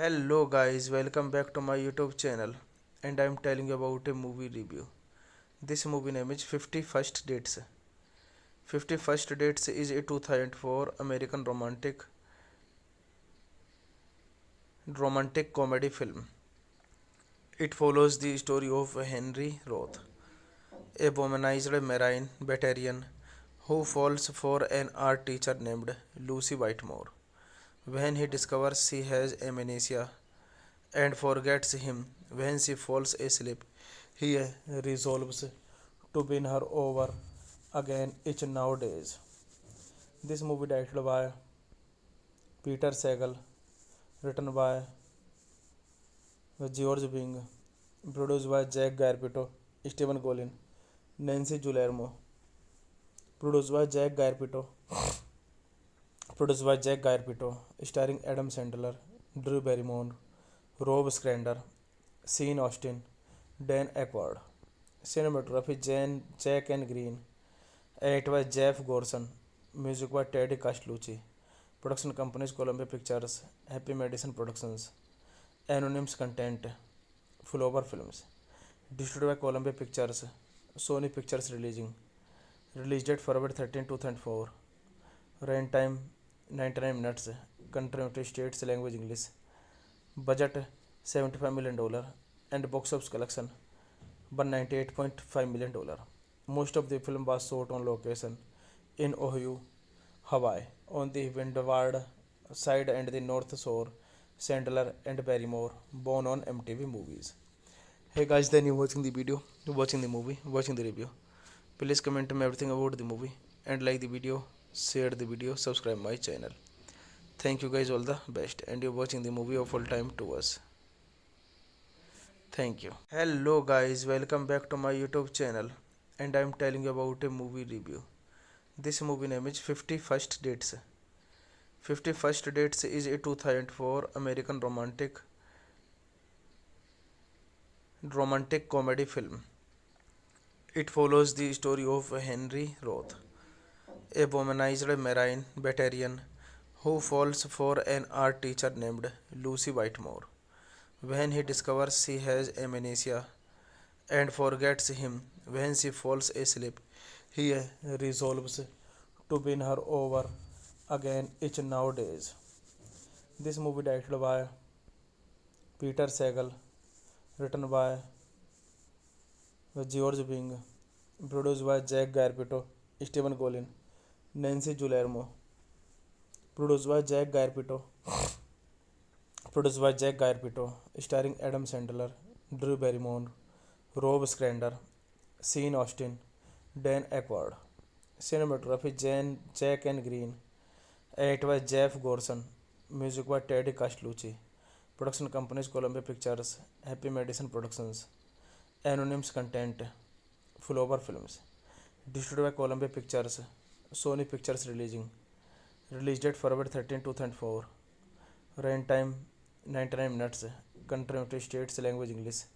Hello guys, welcome back to my YouTube channel, and I'm telling you about a movie review. This movie name is 51st Dates. 51st Dates is a 2004 American romantic comedy film. It follows the story of Henry Roth, a womanized marine veteran who falls for an art teacher named Lucy Whitemore. When he discovers she has amnesia and forgets him when she falls asleep, he resolves to win her over again each nowadays. This movie directed by Peter Sagal, written by George Bing, produced by Jack Garpito, Stephen Colin, Nancy Guillermo, produced by Jack Garpito, starring Adam Sandler, Drew Barrymore, Rob Schneider, Sean Austin, Dan Aykroyd. Cinematography Jack and Green. Edited by Jeff Gorson. Music by Teddy Castellucci. Production companies Columbia Pictures, Happy Madison Productions, Anonymous Content, Flower Films. Distributed by Columbia Pictures, Sony Pictures Releasing. Release date February 13, 2004. Run time 99 minutes. Country United States language English. Budget $75 million and box office collection $198.5 million. Most of the film was shot on location in Ohio, Hawaii, on the windward side and the north shore. Sandler and Barrymore, born on MTV Movies. Hey guys, then you watching the video, watching the movie, watching the review. Please comment me everything about the movie and like the video, share the video, subscribe my channel. Thank you guys, all the best, and you're watching the movie of full time to us. Thank you. Hello guys, welcome back to my YouTube channel, and I'm telling you about a movie review. This movie name is 51st Dates. 51st Dates is a 2004 American romantic comedy film. It follows the story of Henry Roth, a womanized marine veteran who falls for an art teacher named Lucy Whitemore. When he discovers she has amnesia and forgets him when she falls asleep, he resolves to win her over again each nowadays. This movie directed by Peter Sagal, written by George Bing, produced by Jack Garpito, Stephen Colin, Nancy Guillermo, starring Adam Sandler, Drew Barrymore, Rob Schneider, Sean Austin, Dan Aykroyd. Cinematography Jack and Green. Edited by Jeff Gorson. Music by Teddy Castellucci. Production companies Columbia Pictures, Happy Madison Productions, Anonymous Content, Flower Films. Distributed by Columbia Pictures, Sony Pictures releasing. Release date February 13, 2004. Runtime 99 minutes. Country United States, language English.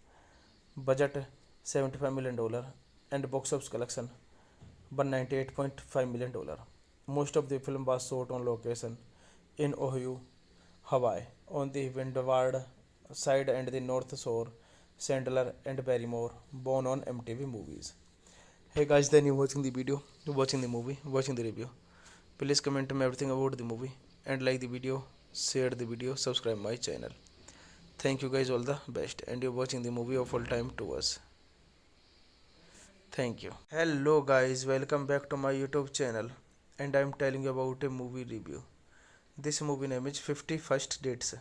Budget $75 million and box office collection $198.5 million. Most of the film was shot on location in Oahu, Hawaii, on the Windward side and the North Shore. Sandler and Barrymore, born on MTV Movies. Hey guys, then you watching the video, watching the movie, watching the review. Please comment me everything about the movie and like the video, share the video, subscribe my channel. Thank you guys, all the best, and you're watching the movie of all time to us. Thank you. Hello guys, welcome back to my YouTube channel, and I'm telling you about a movie review. This movie name is 51st Dates.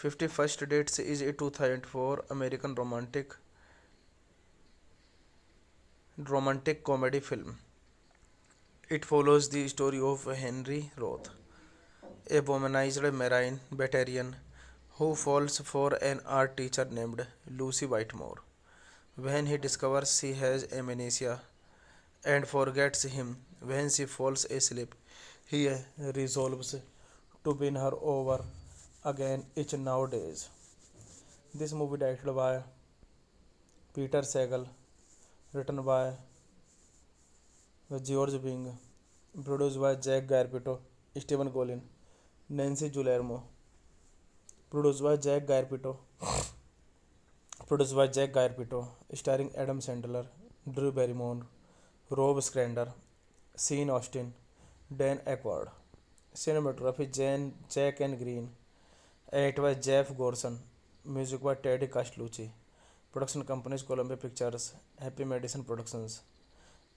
51st Dates is a 2004 American romantic comedy film. It follows the story of Henry Roth, a womanized Marine veteran who falls for an art teacher named Lucy Whitemore. When he discovers she has amnesia and forgets him when she falls asleep, he resolves to win her over again each nowadays. This movie directed by Peter Sagal, written by George Bing, produced by Jack Garpito, Stephen Colin, Nancy Guillermo, produced by Jack Garpito, starring Adam Sandler, Drew Barrymore, Rob Schneider, Sean Austin, Dan Aykroyd. Cinematography Jack and Green. Edited by Jeff Gorson. Music by Teddy Castellucci. Production companies Columbia Pictures, Happy Madison Productions,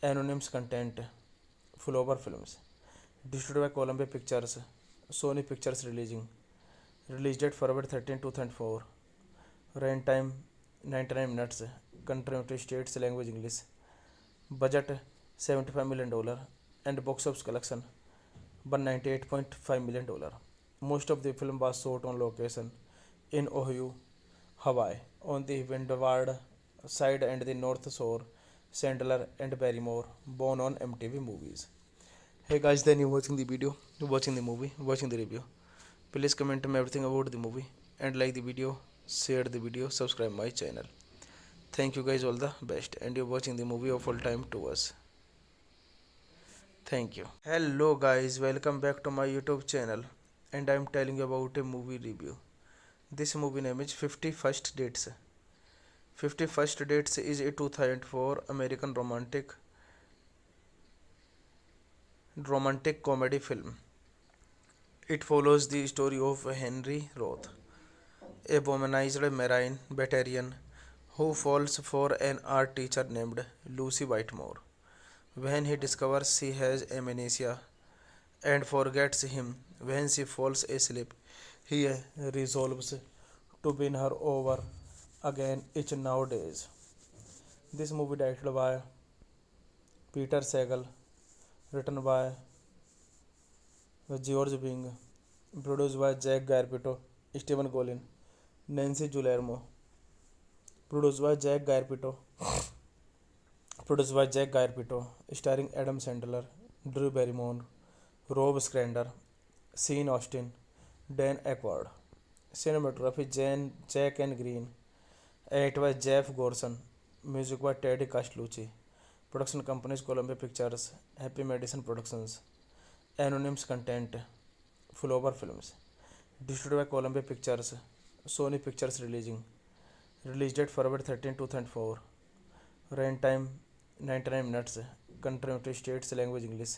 Anonymous Content, Flower Films. Distributed by Columbia Pictures, Sony Pictures releasing. Release date February 13, 2004. Runtime 99 minutes. Country United States, language English. Budget $75 million and box office collection $198.5 million. Most of the film was shot on location in Oahu, Hawaii, on the Windward side and the North Shore. Sandler and Barrymore, born on MTV Movies. Hey guys, then you watching the video, watching the movie, watching the review. Please comment me everything about the movie and like the video, share the video, subscribe my channel. Thank you guys, all the best, and you're watching the movie of all time to us. Thank you. Hello guys, welcome back to my YouTube channel, and I'm telling you about a movie review. This movie name is 51st Dates. 51st Dates is a 2004 American romantic comedy film. It follows the story of Henry Roth, a womanized Marine veteran who falls for an art teacher named Lucy Whitemore. When he discovers she has amnesia and forgets him when she falls asleep, he resolves to win her over again each nowadays. This movie directed by Peter Sagal, written by George Bing, produced by Jack Garpito, Stephen Colin, Nancy Guillermo, starring Adam Sandler, Drew Barrymore, Rob Schneider, Sean Austin, Dan Aykroyd. Cinematography Jack and Green. Edited by Jeff Gorson. Music by Teddy Castellucci. Production companies Columbia Pictures, Happy Madison Productions, Anonymous Content, Flower Films. Distributed by Columbia Pictures, Sony Pictures releasing. Release date February 13, 2004. Runtime 99 minutes. Country United States, language English.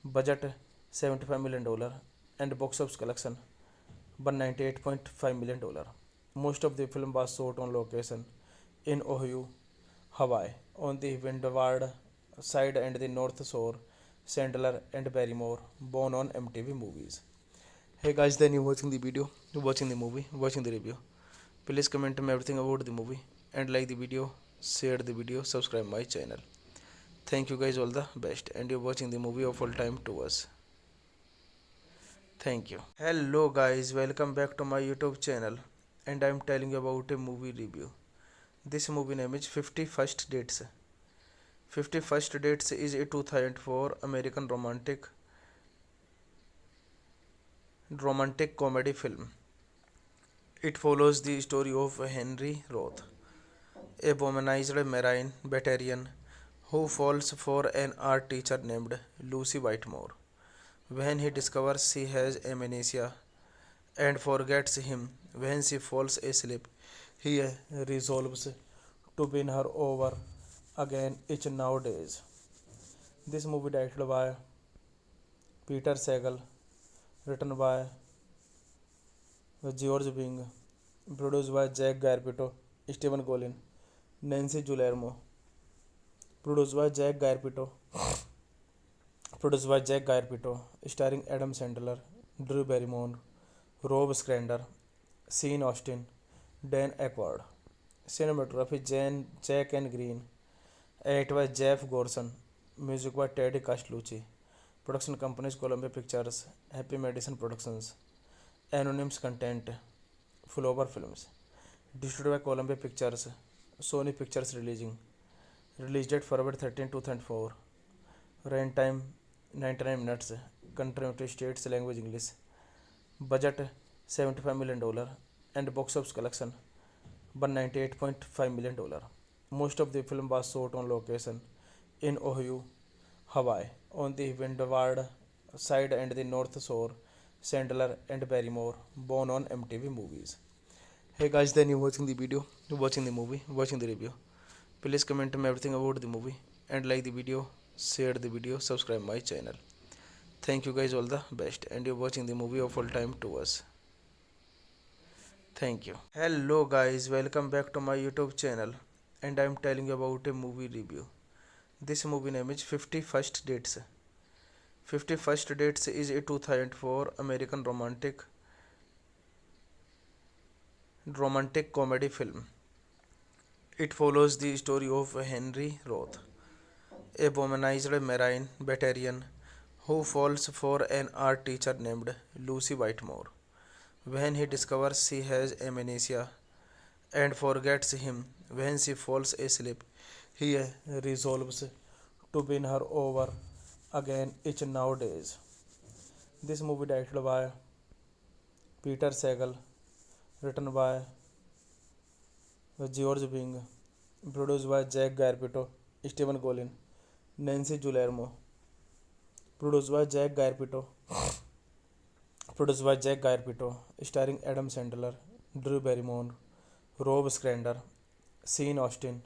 Budget $75 million and box office collection $198.5 million. Most of the film was shot on location in Oahu, Hawaii, on the Windward side and the North Shore. Sandler and Barrymore, born on MTV Movies. Hey guys, then you watching the video, watching the movie, watching the review. Please comment me everything about the movie and like the video, share the video, subscribe my channel. Thank you guys, all the best, and you're watching the movie of all time to us. Thank you. Hello guys, welcome back to my YouTube channel, and I'm telling you about a movie review. This movie name is 51st Dates. 51st Dates is a 2004 American romantic comedy film. It follows the story of Henry Roth, a womanized Marine veteran who falls for an art teacher named Lucy Whitemore. When he discovers she has amnesia and forgets him when she falls asleep, he resolves to win her over again each nowadays. This movie directed by Peter Sagal, written by George Bing, produced by Jack Garpito, Stephen Golin, Nancy Guillermo, produced by Jack Garpito, starring Adam Sandler, Drew Barrymore, Rob Schneider, Sean Austin, Dan Aykroyd. Cinematography Jack and Green. Edited by Jeff Gorson. Music by Teddy Castellucci. Production companies Columbia Pictures, Happy Madison Productions, Anonymous Content, Flower Films. Distributed by Columbia Pictures, Sony Pictures Releasing. Release date February 13, 2004. Run time 99 minutes. Country United States language English. Budget $75 million and box office collection $198.5 million. Most of the film was shot on location in Ohio, Hawaii, on the windward side and the north shore. Sandler and Barrymore, born on MTV Movies. Hey guys, then you watching the video, watching the movie, watching the review. Please comment me everything about the movie and like the video, share the video, subscribe my channel. Thank you guys, all the best, and you're watching the movie of all time to us. Thank you. Hello guys, welcome back to my YouTube channel, and I'm telling you about a movie review. This movie name is 51st Dates. 51st Dates is a 2004 American romantic comedy film. It follows the story of Henry Roth, a womanized Marine veteran who falls for an art teacher named Lucy Whitemore. When he discovers she has amnesia and forgets him when she falls asleep, he resolves to win her over again each nowadays. This movie directed by Peter Sagal, written by George Bing, produced by Jack Garpito, Stephen Golin, Nancy Guillermo, produced by Jack Garpito, starring Adam Sandler, Drew Barrymore, Rob Schneider, Sean Austin,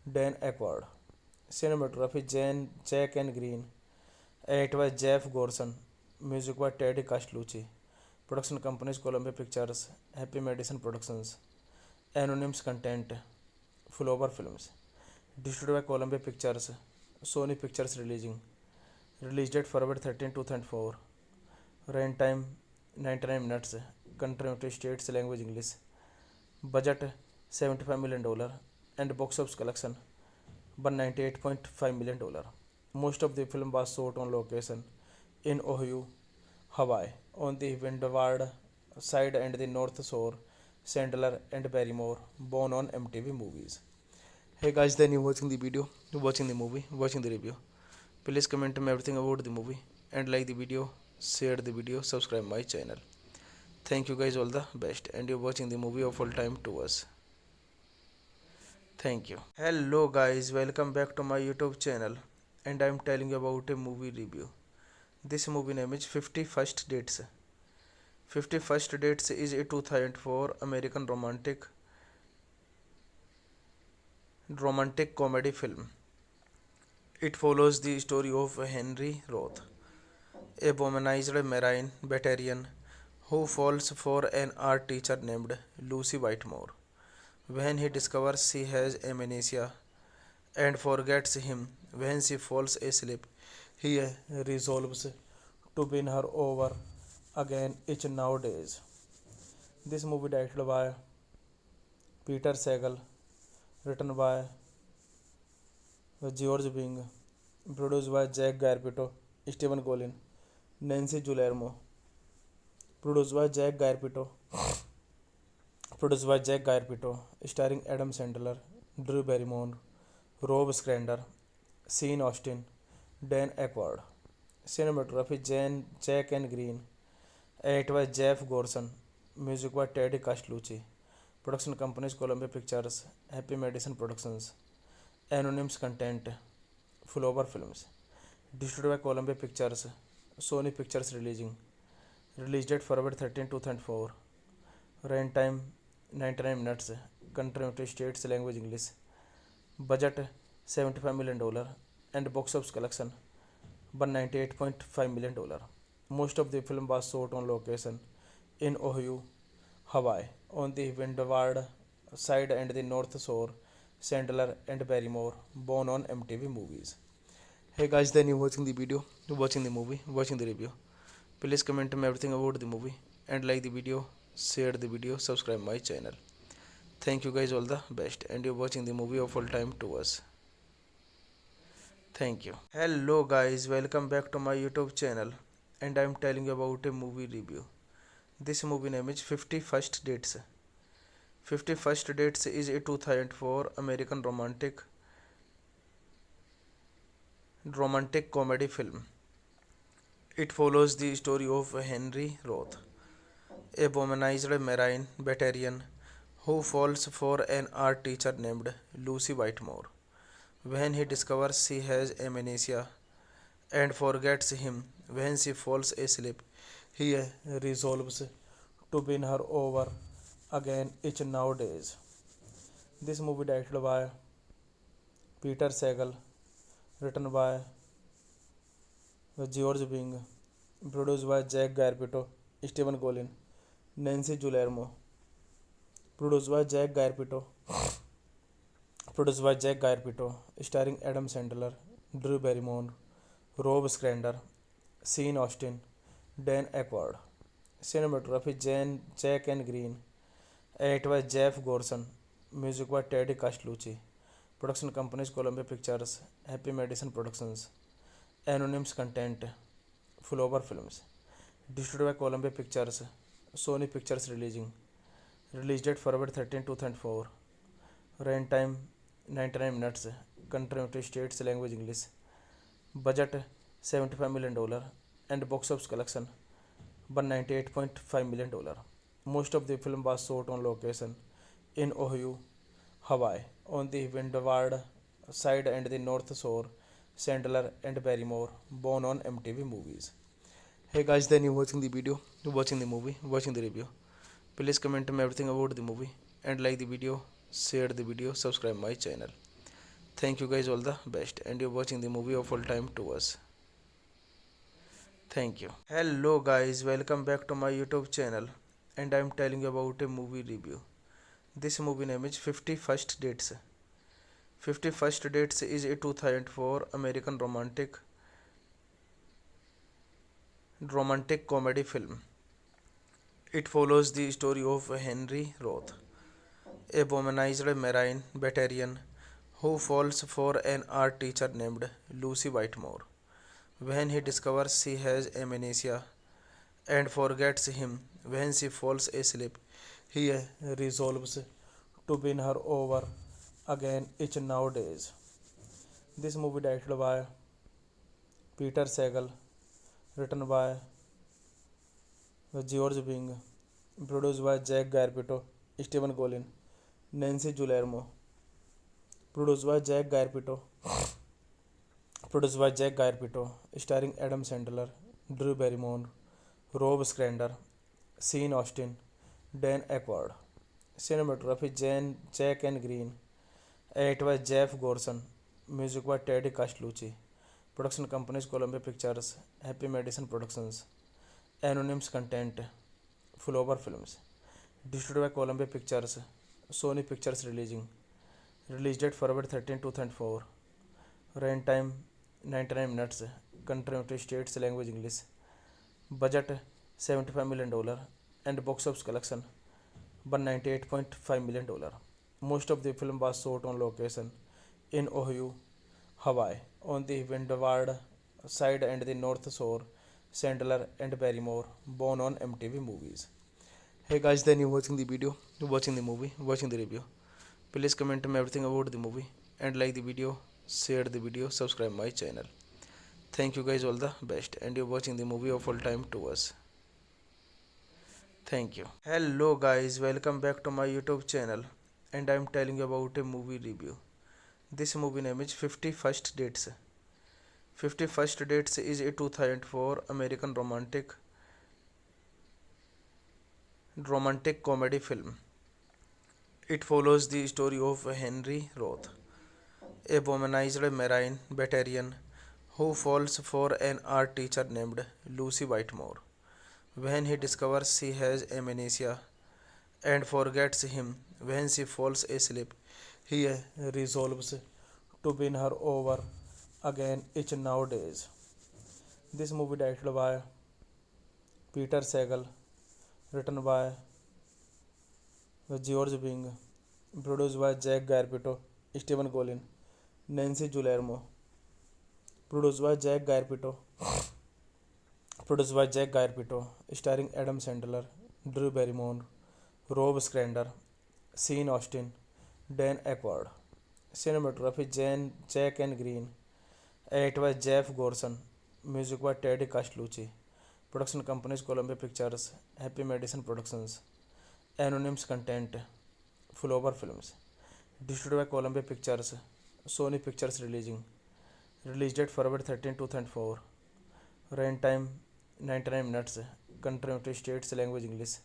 Dan Aykroyd. Cinematography Jack and Green. Edited by Jeff Gorson. Music by Teddy Castellucci. Production companies Columbia Pictures, Happy Madison Productions, Anonymous Content, Flower Films. Distributed by Columbia Pictures, Sony Pictures Releasing. Release date February 13, 2004. Run time 99 minutes. Country United States language English. Budget $75 million and box office collection $198.5 million. Most of the film was shot on location in Ohio, Hawaii, on the windward side and the north shore. Sandler and Barrymore, born on MTV Movies. Hey guys, then you watching the video, watching the movie, watching the review. Please comment me everything about the movie and like the video, share the video, subscribe my channel. Thank you guys, all the best, and you're watching the movie of all time to us. Thank you. Hello guys, welcome back to my YouTube channel, and I'm telling you about a movie review. This movie name is 51st Dates. 51st Dates is a 2004 American romantic comedy film. It follows the story of Henry Roth, a womanized Marine veteran who falls for an art teacher named Lucy Whitemore. When he discovers she has amnesia and forgets him when she falls asleep, he resolves to win her over again each nowadays. This movie directed by Peter Sagal, written by George Bing, produced by Jack Garpito, Stephen Golin, Nancy Guillermo, produced by Jack Garpito, starring Adam Sandler, Drew Barrymore, Rob Schneider, Sean Austin, Dan Aykroyd. Cinematography Jack and Green. Edit by Jeff Gorson. Music by Teddy Castellucci. Production companies Columbia Pictures, Happy Madison Productions. Anonymous content, Flower Films. Distributed by Columbia Pictures, Sony Pictures releasing. Release date February 13, 2004. Runtime 99 minutes. Country United States language English. Budget $75 million and box office collection $198.5 million. Most of the film was shot on location in Ohio, Hawaii, on the Windward side and the North Shore. Sandler and Barrymore, born on MTV Movies. Hey guys, then you watching the video, watching the movie, watching the review. Please comment me everything about the movie and like the video, share the video, subscribe my channel. Thank you guys, all the best, and you're watching the movie of all time to us. Thank you. Hello guys, welcome back to my YouTube channel, and I'm telling you about a movie review. This movie name is 51st Dates. 51st Dates is a 2004 American romantic comedy film. It follows the story of Henry Roth, a womanized Marine veteran who falls for an art teacher named Lucy Whitemore. When he discovers she has amnesia and forgets him when she falls asleep, he resolves to win her over again each nowadays. This movie directed by Peter Sagal, written by George Bing, produced by Jack Garpito, Stephen Colin, Nancy Guillermo, produced by Jack Garpito, starring Adam Sandler, Drew Barrymore, Rob Schneider, Sean Austin, Dan Aykroyd. Cinematography Jack and Green. Edit by Jeff Gorson. Music by Teddy Castellucci. Production companies Columbia Pictures, Happy Madison Productions. Anonymous content, Flower Films. Distributed by Columbia Pictures, Sony Pictures releasing. Release date February 13, 2004. Runtime 99 minutes. Country United States language English. Budget $75 million and box office collection $198.5 million. Most of the film was shot on location in Ohio, Hawaii, on the Windward side and the North Shore. Sandler and Barrymore, born on MTV Movies. Hey guys, then you watching the video, watching the movie, watching the review. Please comment me everything about the movie and like the video, share the video, subscribe my channel. Thank you guys, all the best, and you're watching the movie of all time to us. Thank you. Hello guys, welcome back to my YouTube channel, and I'm telling you about a movie review. This movie name is 51st Dates. 51st Dates is a 2004 American romantic comedy film. It follows the story of Henry Roth, a womanized Marine veteran who falls for an art teacher named Lucy Whitemore. When he discovers she has amnesia and forgets him when she falls asleep, he resolves to win her over again each nowadays. This movie directed by Peter Sagal, written by George Bing, produced by Jack Garpito, Stephen Colin, Nancy Guillermo, starring Adam Sandler, Drew Barrymore, Rob Schneider, Sean Austin, Dan Aykroyd. Cinematography Jack and Green. Edit by Jeff Gorson. Music by Teddy Castellucci. Production companies Columbia Pictures, Happy Madison Productions. Anonymous content, Flower Films. Distributed by Columbia Pictures, Sony Pictures releasing. Release date February 13, 2004. Runtime 99 minutes. Country United States language English. Budget $75 million and box office collection $198.5 million. Most of the film was shot on location in Ohio, Hawaii, on the Windward side and the North Shore. Sandler and Barrymore, born on MTV Movies. Hey guys, then you watching the video, watching the movie, watching the review. Please comment me everything about the movie and like the video, share the video, subscribe my channel. Thank you guys, all the best, and you're watching the movie of all time to us. Thank you. Hello guys, welcome back to my YouTube channel, and I'm telling you about a movie review. This movie name is 51st Dates. 51st Dates is a 2004 American romantic comedy film. It follows the story of Henry Roth, a womanized Marine veteran who falls for an art teacher named Lucy Whitemore. When he discovers she has amnesia and forgets him when she falls asleep, he resolves to win her over again each nowadays. This movie directed by Peter Sagal, written by George Bing, produced by Jack Garpito, Stephen Golin, Nancy Guillermo, produced by Jack Garpito, starring Adam Sandler, Drew Barrymore, Rob Schneider, Sean Austin, Dan Aykroyd. Cinematography Jack and Green. Edit by Jeff Gorson. Music by Teddy Castellucci. Production companies Columbia Pictures, Happy Madison Productions. Anonymous Content, Flower Films. Distributed by Columbia Pictures, Sony Pictures Releasing. Release date February 13, 2004. Run time 99 minutes. Country United States, language English.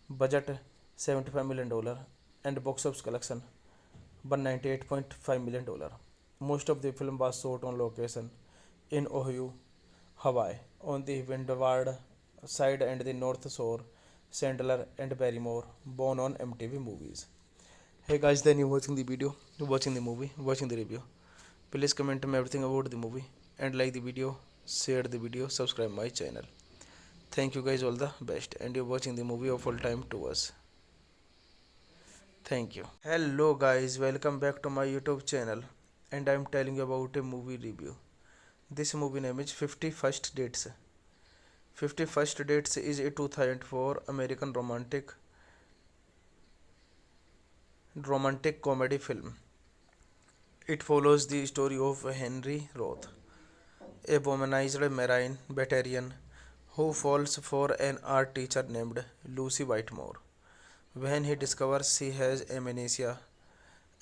Budget $75 million and box office collection $198.5 million. Most of the film was shot on location in Ohio, Hawaii, on the windward side and the north shore. Sandler and Barrymore, born on MTV Movies. Hey guys, then you watching the video, watching the movie, watching the review. Please comment me everything about the movie and like the video, share the video, subscribe my channel. Thank you guys, all the best, and you're watching the movie of all time to us. Thank you. Hello guys, welcome back to my YouTube channel, and I'm telling you about a movie review. This movie name is 51st Dates. 51st Dates is a 2004 American romantic comedy film. It follows the story of Henry Roth, a womanized Marine veteran who falls for an art teacher named Lucy Whitemore. When he discovers she has amnesia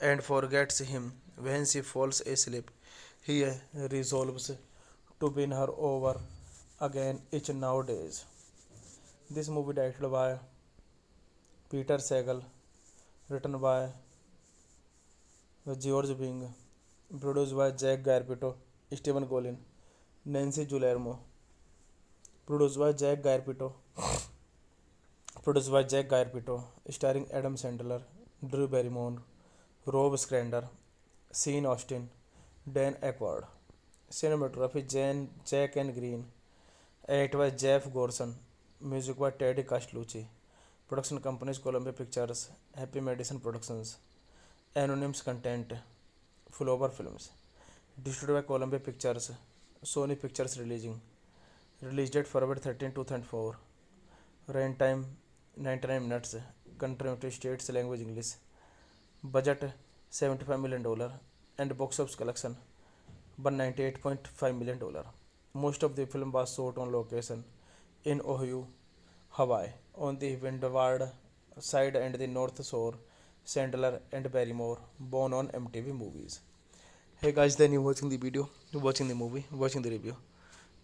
and forgets him when she falls asleep, he resolves to win her over again each nowadays. This movie directed by Peter Sagal, written by George Bing, produced by Jack Garpito, Stephen Golin, Nancy Guillermo, starring Adam Sandler, Drew Barrymore, Rob Schneider, Sean Austin, Dan Aykroyd. Cinematography Jack and Green. Edit by Jeff Gorson. Music by Teddy Castellucci. Production companies Columbia Pictures, Happy Madison Productions. Anonymous Content, Flower Films. Distributed by Columbia Pictures, Sony Pictures Releasing. Release date February 13, 2004. Run time 99 minutes. Country United States, language English. Budget $75 million and box office collection $198.5 million. Most of the film was shot on location in Ohio, Hawaii, on the windward side and the north shore. Sandler and Barrymore, born on MTV Movies. Hey guys, then you watching the video, watching the movie, watching the review.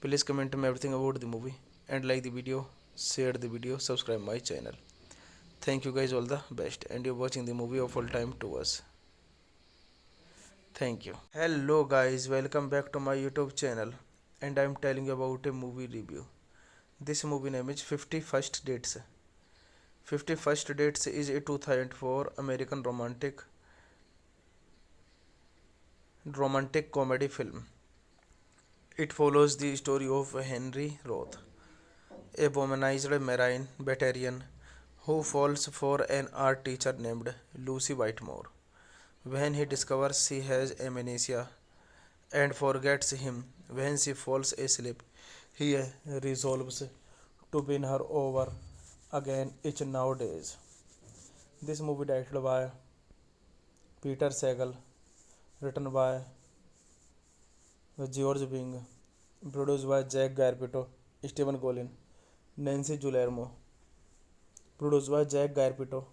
Please comment me everything about the movie and like the video, share the video, subscribe my channel. Thank you guys, all the best, and you're watching the movie of all time to us. Thank you. Hello guys, welcome back to my YouTube channel, and I'm telling you about a movie review. This movie name is 51st Dates. 51st Dates is a 2004 American romantic comedy film. It follows the story of Henry Roth, a womanized Marine veteran who falls for an art teacher named Lucy Whitemore. When he discovers she has amnesia and forgets him when she falls asleep, he resolves to win her over again each nowadays. This movie directed by Peter Sagal, written by George Bing, produced by Jack Garpito, Stephen Collin, Nancy Guillermo, produced by Jack Garpito,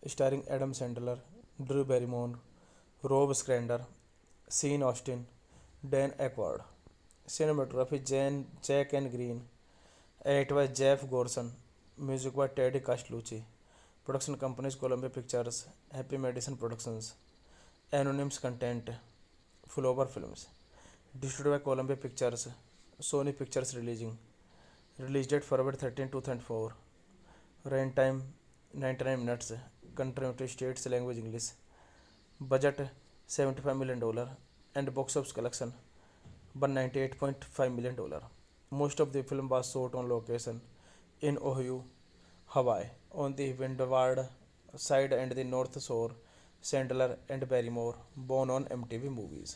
starring Adam Sandler, Drew Barrymore, Rob Schneider, Sean Austin, Dan Aykroyd. Cinematography Jack and Green. Edit by Jeff Gorson. Music by Teddy Castellucci. Production companies Columbia Pictures, Happy Madison Productions, Anonymous Content, Flower Films. Distributed by Columbia Pictures, Sony Pictures releasing. Release date February 13, 2004. Runtime 99 minutes. Country United States language English. Budget $75 million and box office collection $198.5 million. Most of the film was shot on location in Ohio, Hawaii, on the windward side and the north shore. Sandler and Barrymore, born on MTV Movies.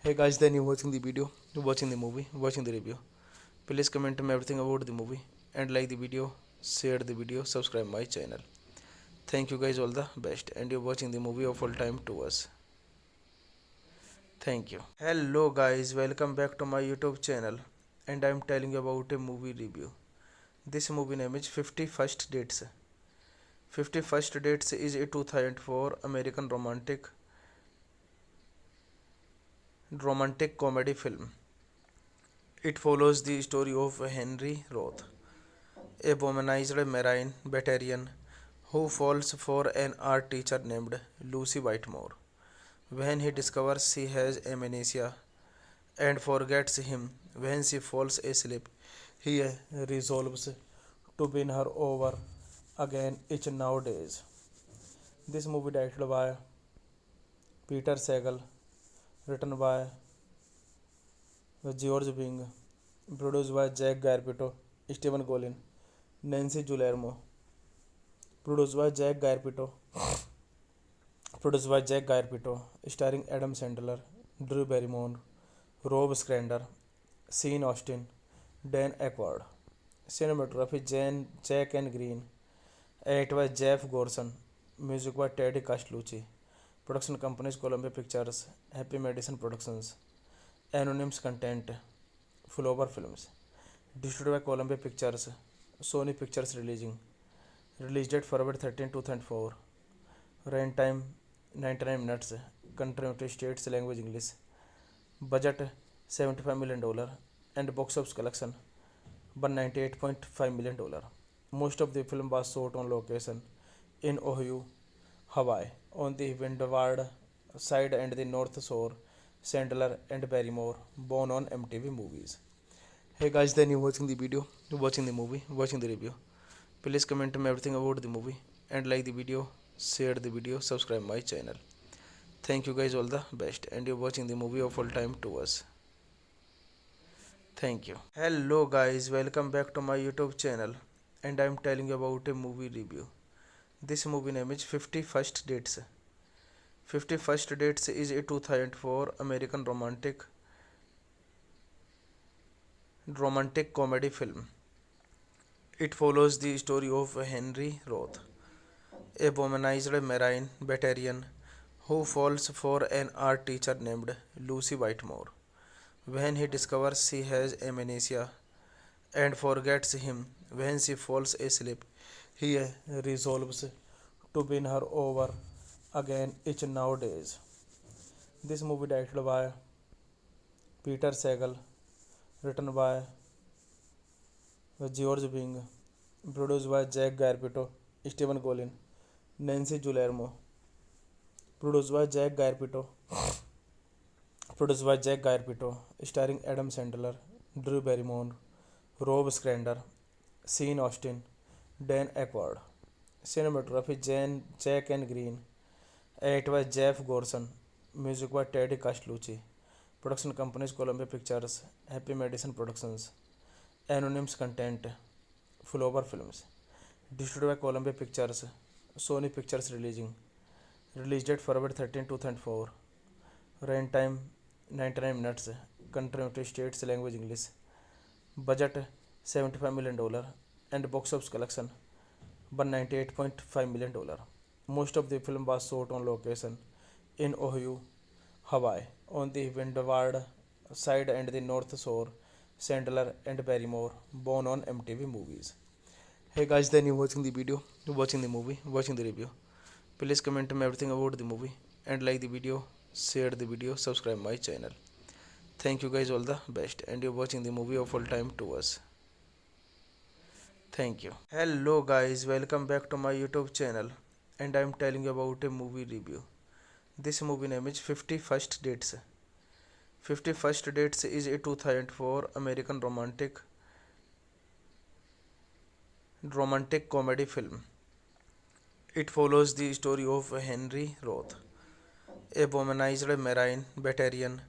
Hey guys, then you watching the video, watching the movie, watching the review. Please comment me everything about the movie and like the video, share the video, subscribe my channel. Thank you guys, all the best, and you're watching the movie of all time to us. Thank you. Hello guys, welcome back to my YouTube channel, and I'm telling you about a movie review. This movie name is 51st Dates. 51st Dates is a 2004 American romantic comedy film. It follows the story of Henry Roth, a womanized Marine veteran who falls for an art teacher named Lucy Whitemore. When he discovers she has amnesia and forgets him when she falls asleep, he resolves to win her over again each nowadays. This movie directed by Peter Sagal, written by George Bing, produced by Jack Garpito, Stephen Collin, Nancy Guillermo, produced by Jack Garpito, starring Adam Sandler, Drew Barrymore, Rob Schneider, Sean Austin, Dan Aykroyd. Cinematography Jack and Green. Edit by Jeff Gorson. Music by Teddy Castellucci. Production companies Columbia Pictures, Happy Madison Productions, Anonymous Content, Flower Films. Distributed by Columbia Pictures, Sony Pictures releasing. Release date February 13, 2004. Runtime 99 minutes. Country United States language English. Budget $75 million and box office collection $198.5 million. Most of the film was shot on location in Ohio, Hawaii, on the windward side and the north shore. Sandler and Barrymore, born on MTV Movies. Hey guys, then you watching the video, watching the movie, watching the review. Please comment me everything about the movie and like the video, share the video, subscribe my channel. Thank you guys, all the best, and you're watching the movie of all time to us. Thank you. Hello guys, welcome back to my YouTube channel, and I'm telling you about a movie review. This movie name is 51st Dates. 51st Dates is a 2004 American romantic comedy film. It follows the story of Henry Roth, a womanized Marine veteran who falls for an art teacher named Lucy Whitemore. When he discovers she has amnesia and forgets him when she falls asleep, he resolves to win her over again each nowadays. This movie directed by Peter Sagal, written by George Bing, produced by Jack Garpito, Stephen Collin, Nancy Guillermo, produced by Jack Garpito, starring Adam Sandler, Drew Barrymore, Rob Schneider, Sean Austin, Dan Aykroyd. Cinematography Jack and Green. Edit by Jeff Gorson. Music by Teddy Castellucci. Production companies Columbia Pictures, Happy Madison Productions, Anonymous Content, Flower Films. Distributed by Columbia Pictures, Sony Pictures releasing. Release date February 13, 2004. Runtime 99 minutes. Country United States language English. Budget $75 million and box office collection $198.5 million. Most of the film was shot on location in Ohio, Hawaii. On the windward side and the north shore, Sandler and Barrymore, born on MTV Movies. Hey guys, then you watching the video, watching the movie, watching the review. Please comment me everything about the movie and like the video, share the video, subscribe my channel. Thank you guys, all the best, and you're watching the movie of all time to us. Thank you. Hello guys, welcome back to my YouTube channel, and I'm telling you about a movie review. This movie name is 51st Dates. 51st Dates is a 2004 American romantic comedy film. It follows the story of Henry Roth, a womanized Marine veteran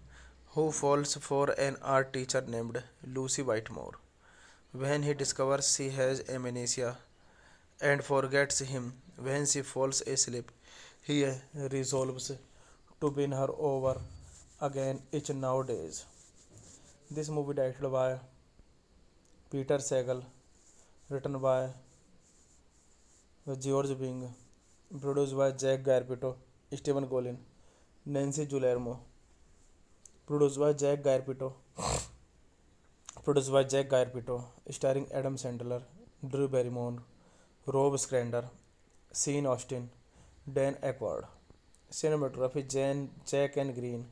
who falls for an art teacher named Lucy Whitemore. When he discovers she has amnesia and forgets him when she falls asleep, he resolves to win her over again each nowadays. This movie directed by Peter Sagal, written by George Bing, produced by Jack Garpito, Stephen Golin, Nancy Guillermo, produced by Jack Garpito, starring Adam Sandler, Drew Barrymore, Rob Schneider, Sean Austin, Dan Aykroyd. Cinematography Jack and Green.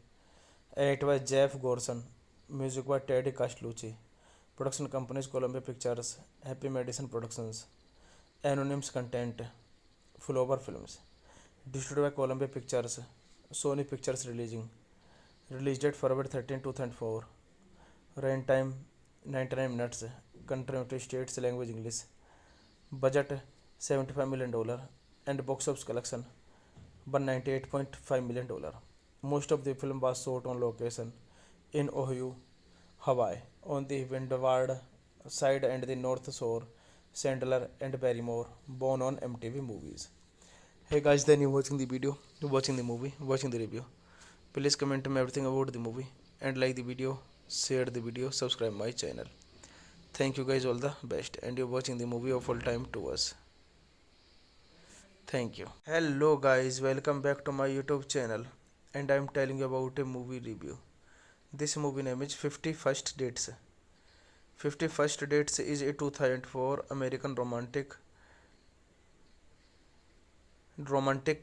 Edited by Jeff Gorson. Music by Teddy Castellucci. Production companies Columbia Pictures, Happy Madison Productions, Anonymous Content, Flower Films. Distributed by Columbia Pictures, Sony Pictures Releasing. Release date February 13, 2004. Run time 99 minutes. Country United States language English. Budget $75 million and box office collection $198.5 million. Most of the film was shot on location in Ohio, Hawaii. On the windward side and the north shore, Sandler and Barrymore, born on MTV Movies. Hey guys, then you watching the video, watching the movie, watching the review. Please comment me everything about the movie and like the video, share the video, subscribe my channel. Thank you guys, all the best, and you're watching the movie of all time to us. Thank you. Hello guys, welcome back to my YouTube channel, and I'm telling you about a movie review. This movie name is 51st Dates. 51st Dates is a 2004 American romantic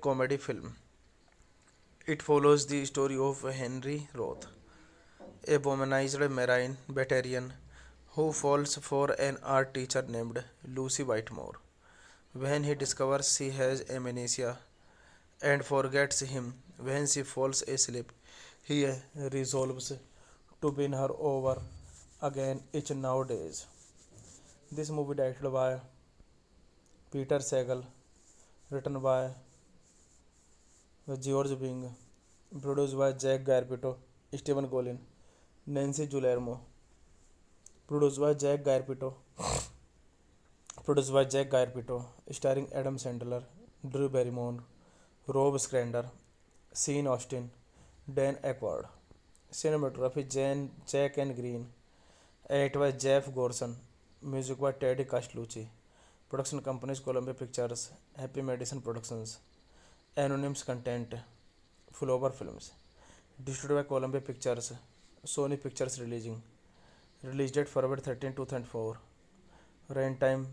comedy film. It follows the story of Henry Roth, a womanized Marine veteran who falls for an art teacher named Lucy Whitemore. When he discovers she has amnesia and forgets him when she falls asleep, he resolves to win her over again each nowadays. This movie directed by Peter Sagal, written by George Bing, produced by Jack Garpito, Stephen Golin, Nancy Guillermo, produced by Jack Garpito, starring Adam Sandler, Drew Barrymore, Rob Schneider, Sean Austin, Dan Aykroyd. Cinematography Jack and Green. Edited by Jeff Gorson. Music by Teddy Castellucci. Production companies Columbia Pictures, Happy Madison Productions, Anonymous Content, Flower Films. Distributed by Columbia Pictures, Sony Pictures Releasing. Release date February 13, 2004. Run time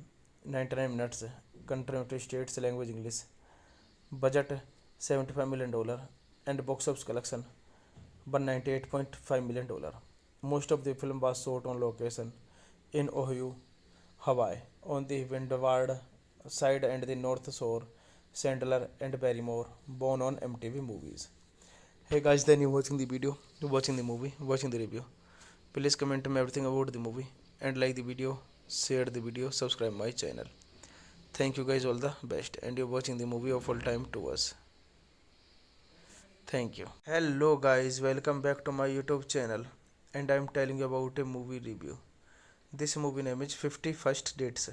99 minutes. Country United States language English. Budget $75 million and box office collection $198.5 million. Most of the film was shot on location in Ohio, Hawaii. On the windward side and the north shore, Sandler and Barrymore, born on MTV Movies. Hey guys, then you watching the video, watching the movie, watching the review. Please comment me everything about the movie and like the video, share the video, subscribe my channel. Thank you guys, all the best, and you're watching the movie of all time to us. Thank you. Hello guys, welcome back to my YouTube channel, and I'm telling you about a movie review. This movie name is 51st Dates.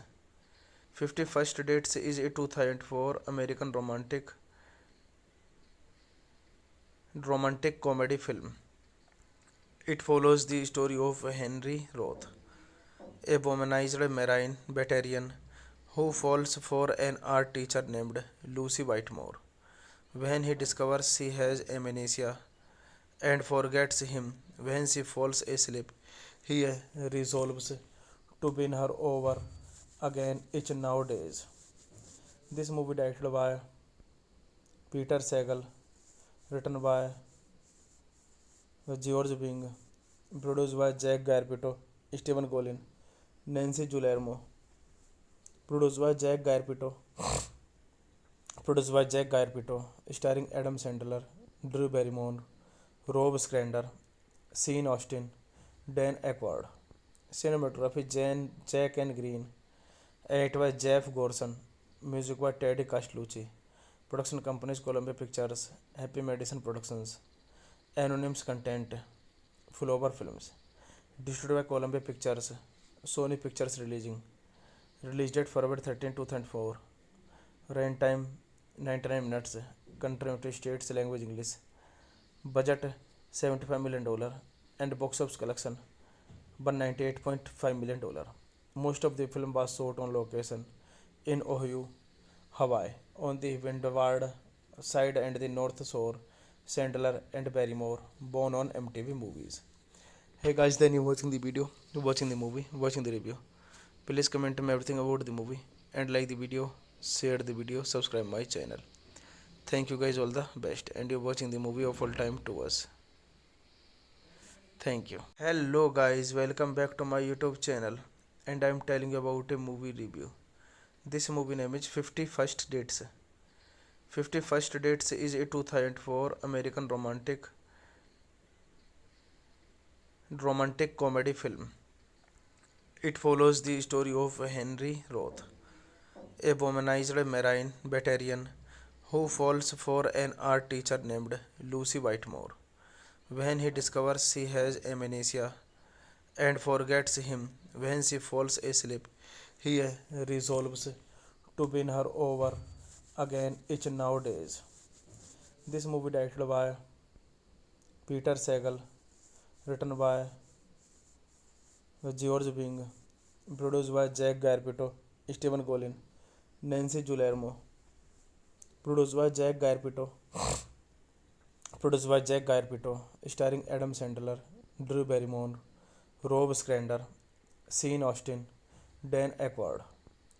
51st Dates is a 2004 American romantic comedy film. It follows the story of Henry Roth, a womanized Marine veteran who falls for an art teacher named Lucy Whitemore. When he discovers she has amnesia and forgets him when she falls asleep. He resolves to win her over again each nowadays. This movie directed by Peter Sagal, written by George Bing, produced by Jack Garpito, Stephen Golin, Nancy Guillermo, produced by Jack Garpito, starring Adam Sandler, Drew Barrymore, Rob Schneider, Sean Austin, Dan Aykroyd. Cinematography Jack and Green. Edited by Jeff Gorson. Music by Teddy Castellucci. Production companies Columbia Pictures, Happy Madison Productions, Anonymous Content, Flower Films. Distributed by Columbia Pictures, Sony Pictures releasing. Release date February 13, 2004. Run time 99 minutes. Country United States language English. Budget $75 million and box office collection $198.5 million. Most of the film was shot on location in Ohio, Hawaii, on the windward side and the north shore. Sandler and Barrymore, born on MTV Movies. Hey guys, then you watching the video, watching the movie, watching the review. Please comment me everything about the movie and like the video, share the video, subscribe my channel. Thank you guys, all the best, and you're watching the movie of all time to us. Thank you. Hello guys, welcome back to my YouTube channel, and I'm telling you about a movie review. This movie name is 51st Dates. 51st Dates is a 2004 American romantic comedy film. It follows the story of Henry Roth, a womanized Marine veteran who falls for an art teacher named Lucy Whitemore. When he discovers she has amnesia and forgets him when she falls asleep, he resolves to win her over again each nowadays. This movie directed by Peter Sagal, written by George Bing, produced by Jack Garpito, Stephen Golin, Nancy Guillermo, produced by Jack Garpito, starring Adam Sandler, Drew Barrymore, Rob Schneider, Sean Austin, Dan Aykroyd.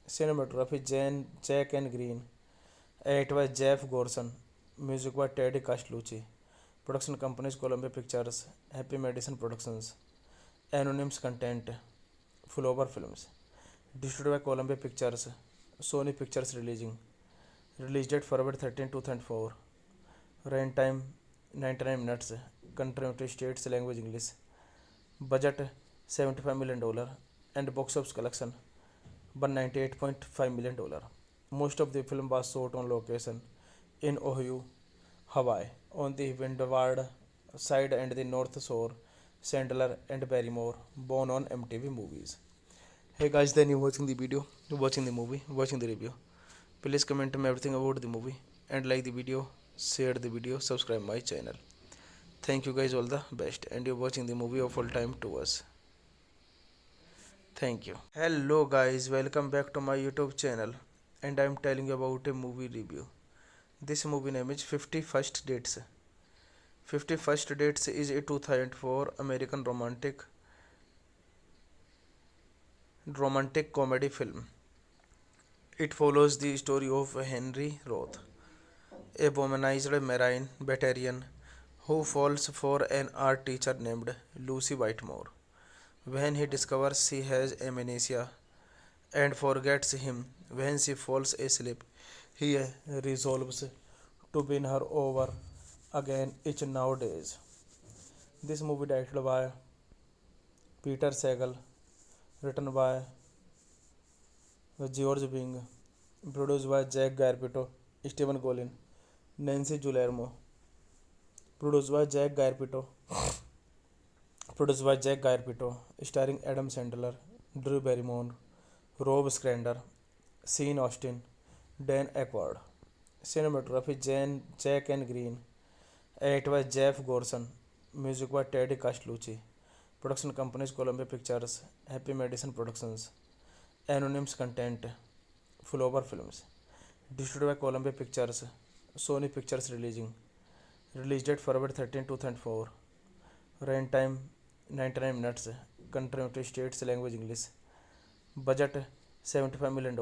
Cinematography Jack and Green. Edited by Jeff Gorson. Music by Teddy Castellucci. Production companies Columbia Pictures, Happy Madison Productions, Anonymous Content, Flower Films. Distributed by Columbia Pictures, Sony Pictures releasing. Release date February 13, 2004. Run time 99 minutes. Country United States language English. Budget $75 million and box office collection $198.5 million. Most of the film was shot on location in Ohio, Hawaii, on the windward side and the north shore. Sandler and Barrymore, born on MTV Movies. Hey guys, then you watching the video, watching the movie, watching the review. Please comment me everything about the movie and like the video, share the video, subscribe my channel. Thank you guys, all the best, and you're watching the movie of all time to us. Thank you. Hello guys, welcome back to my YouTube channel, and I'm telling you about a movie review. This movie name is 51st Dates. 51st Dates is a 2004 American romantic comedy film. It follows the story of Henry Roth, a womanized Marine veteran who falls for an art teacher named Lucy Whitemore. When he discovers she has amnesia and forgets him when she falls asleep, he resolves to win her over again each nowadays. This movie directed by Peter Sagal, written by George Bing, produced by Jack Garpito, Stephen Golin, Nancy Guillermo, produced by Jack Garpito, starring Adam Sandler, Drew Barrymore, Rob Schneider, Sean Austin, Dan Aykroyd. Cinematography Jack and Green. Edited by Jeff Gorson. Music by Teddy Castellucci. Production companies Columbia Pictures, Happy Madison Productions, Anonymous Content, Flower Films. Distributed by Columbia Pictures, Sony Pictures releasing. Release date February 13, 2004. Run time 99 minutes. Country United States, language English. Budget $75 million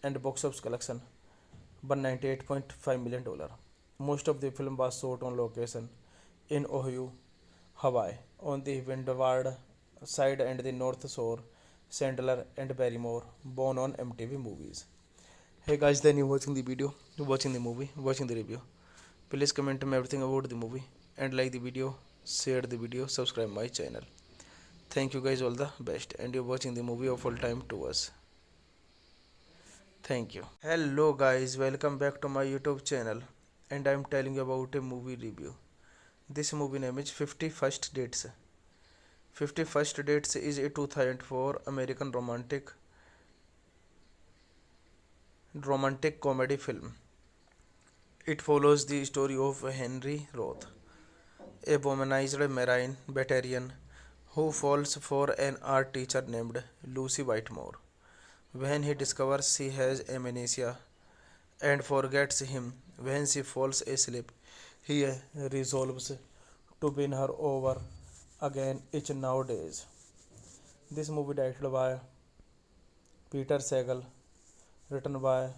and box office collection $198.5 million. Most of the film was shot on location in Ohio, Hawaii, on the Windward side and the North Shore. Sandler and Barrymore, born on MTV Movies. Hey guys, then you watching the video, watching the movie, watching the review. Please comment me everything about the movie and like the video, share the video, subscribe my channel. Thank you guys, all the best, and you're watching the movie of all time to us. Thank you. Hello guys, welcome back to my YouTube channel, and I'm telling you about a movie review. This movie name is 51st Dates. 51st Dates is a 2004 American romantic comedy film. It follows the story of Henry Roth, a womanized Marine veteran who falls for an art teacher named Lucy Whitemore. When he discovers she has amnesia and forgets him when she falls asleep, he resolves to win her over again each nowadays. This movie directed by Peter Sagal, written by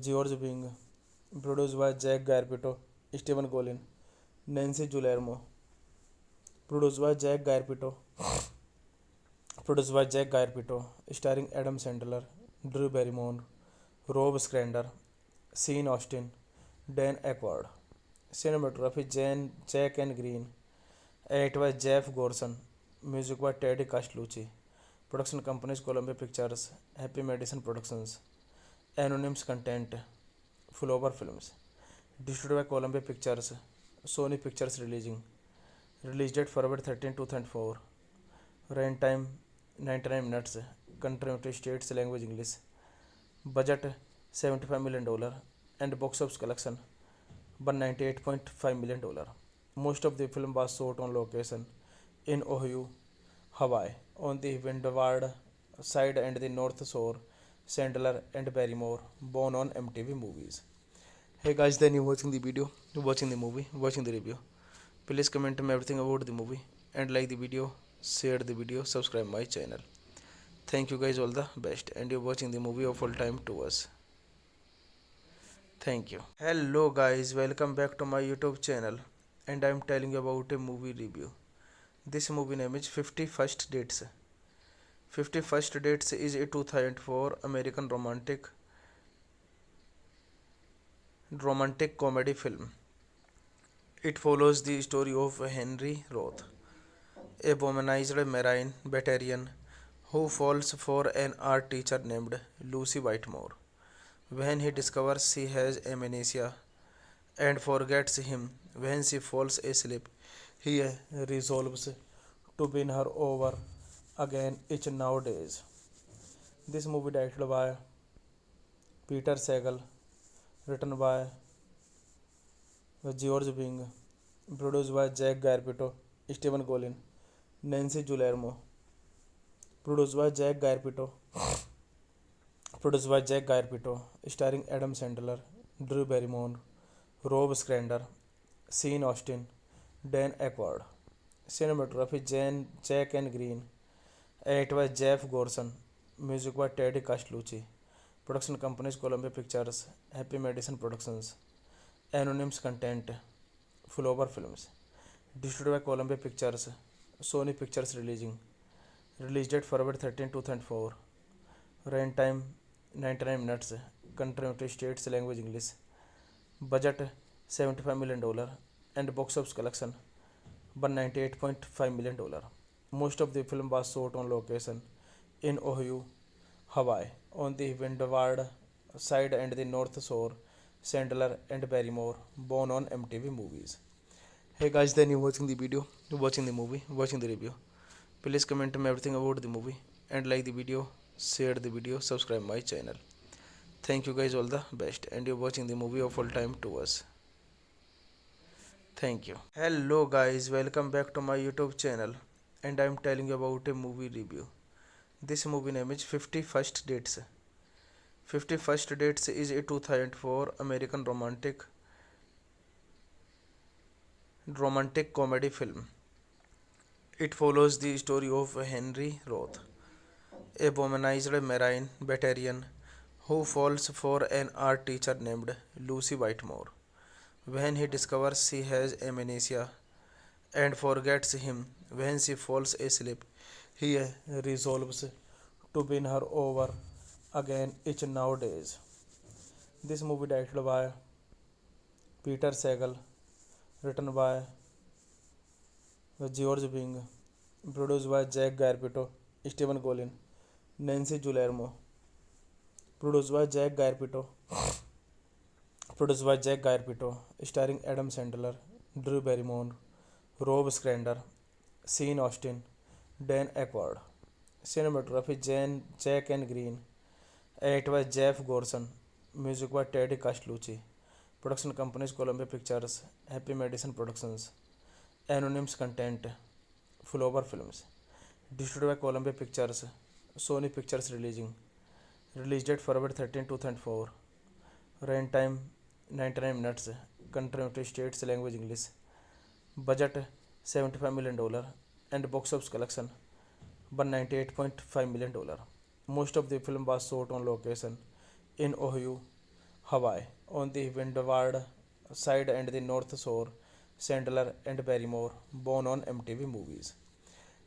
George Bing, produced by Jack Garpito, Stephen Colin, Nancy Guillermo, produced by Jack Garpito, starring Adam Sandler, Drew Barrymore, Rob Schneider, Sean Austin, Dan Aykroyd. Cinematography Jack and Green, edited by Jeff Gorson, music by Teddy Castellucci. Production companies Columbia Pictures, Happy Madison Productions, Anonymous Content, Flower Films. Distributed by Columbia Pictures, Sony Pictures Releasing. Release date February 13, 2004. Run time 99 minutes. Country United States, language English. Budget $75 million and box office collection $198.5 million. Most of the film was shot on location in Ohio, Hawaii, on the Windward side and the North Shore. Sandler and Barrymore, born on MTV Movies. Hey guys, then you watching the video, watching the movie, watching the review. Please comment me everything about the movie and like the video, share the video, subscribe my channel. Thank you guys, all the best, and you're watching the movie of all time to us. Thank you. Hello guys, welcome back to my YouTube channel, and I'm telling you about a movie review. This movie name is 51st Dates. 51st Dates is a 2004 American romantic comedy film. It follows the story of Henry Roth, a womanized Marine veteran who falls for an art teacher named Lucy Whitemore. When he discovers she has amnesia and forgets him when she falls asleep, he resolves to win her over again each nowadays. This movie directed by Peter Sagal, written by George Bing, produced by Jack Garpito, Stephen Colin, Nancy Guillermo, starring Adam Sandler, Drew Barrymore, Rob Schneider, Sean Austin, Dan Aykroyd. Cinematography Jack and Green, edited by Jeff Gorson, music by Teddy Castellucci. Production companies Columbia Pictures, Happy Madison Productions, Anonymous Content, Flower Films. Distributed by Columbia Pictures, Sony Pictures Releasing. Release date February 13, 2004. Run time 99 minutes. Country United States, language English. Budget $75 million and box office collection $198.5 million. Most of the film was shot on location in Ohio, Hawaii, on the Windward side and the North Shore. Sandler and Barrymore, born on MTV Movies. Hey guys, then you watching the video, watching the movie, watching the review. Please comment me everything about the movie and like the video, share the video, subscribe my channel. Thank you guys, all the best, and you're watching the movie of all time to us. Thank you. Hello guys, welcome back to my YouTube channel, and I'm telling you about a movie review. This movie name is 51st Dates. 51st Dates is a 2004 American romantic comedy film. It follows the story of Henry Roth, a womanized marine veteran who falls for an art teacher named Lucy Whitemore. When he discovers she has amnesia and forgets him when she falls asleep, he resolves to win her over again each nowadays. This movie directed by Peter Sagal, written by George Bing, produced by Jack Garpito, Stephen Golin, Nancy Guillermo, produced by Jack Garpito, starring Adam Sandler, Drew Barrymore, Rob Schneider, Sean Austin, Dan Aykroyd. Cinematography Jack and Green. Edit by Jeff Gorson. Music by Teddy Castellucci. Production companies Columbia Pictures, Happy Madison Productions. Anonymous Content, Flower Films. Distributed by Columbia Pictures, Sony Pictures Releasing. Release date February 13, 2004. Run time 99 minutes. Country United States language English. Budget $75 million and box office collection $198.5 million. Most of the film was shot on location in Ohio, Hawaii, on the windward side and the north shore. Sandler and Barrymore, born on MTV Movies.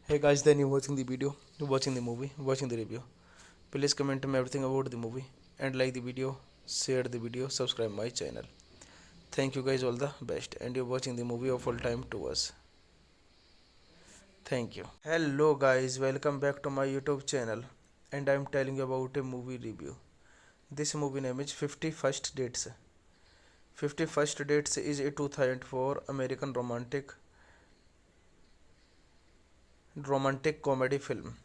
Hey guys, then you watching the video, watching the movie, watching the review. Please comment me everything about the movie and like the video, share the video, subscribe my channel. Thank you guys, all the best, and you're watching the movie of all time to us. Thank you. Hello guys, welcome back to my YouTube channel, and I'm telling you about a movie review. This movie name is 51st Dates. 51st Dates is a 2004 American romantic comedy film.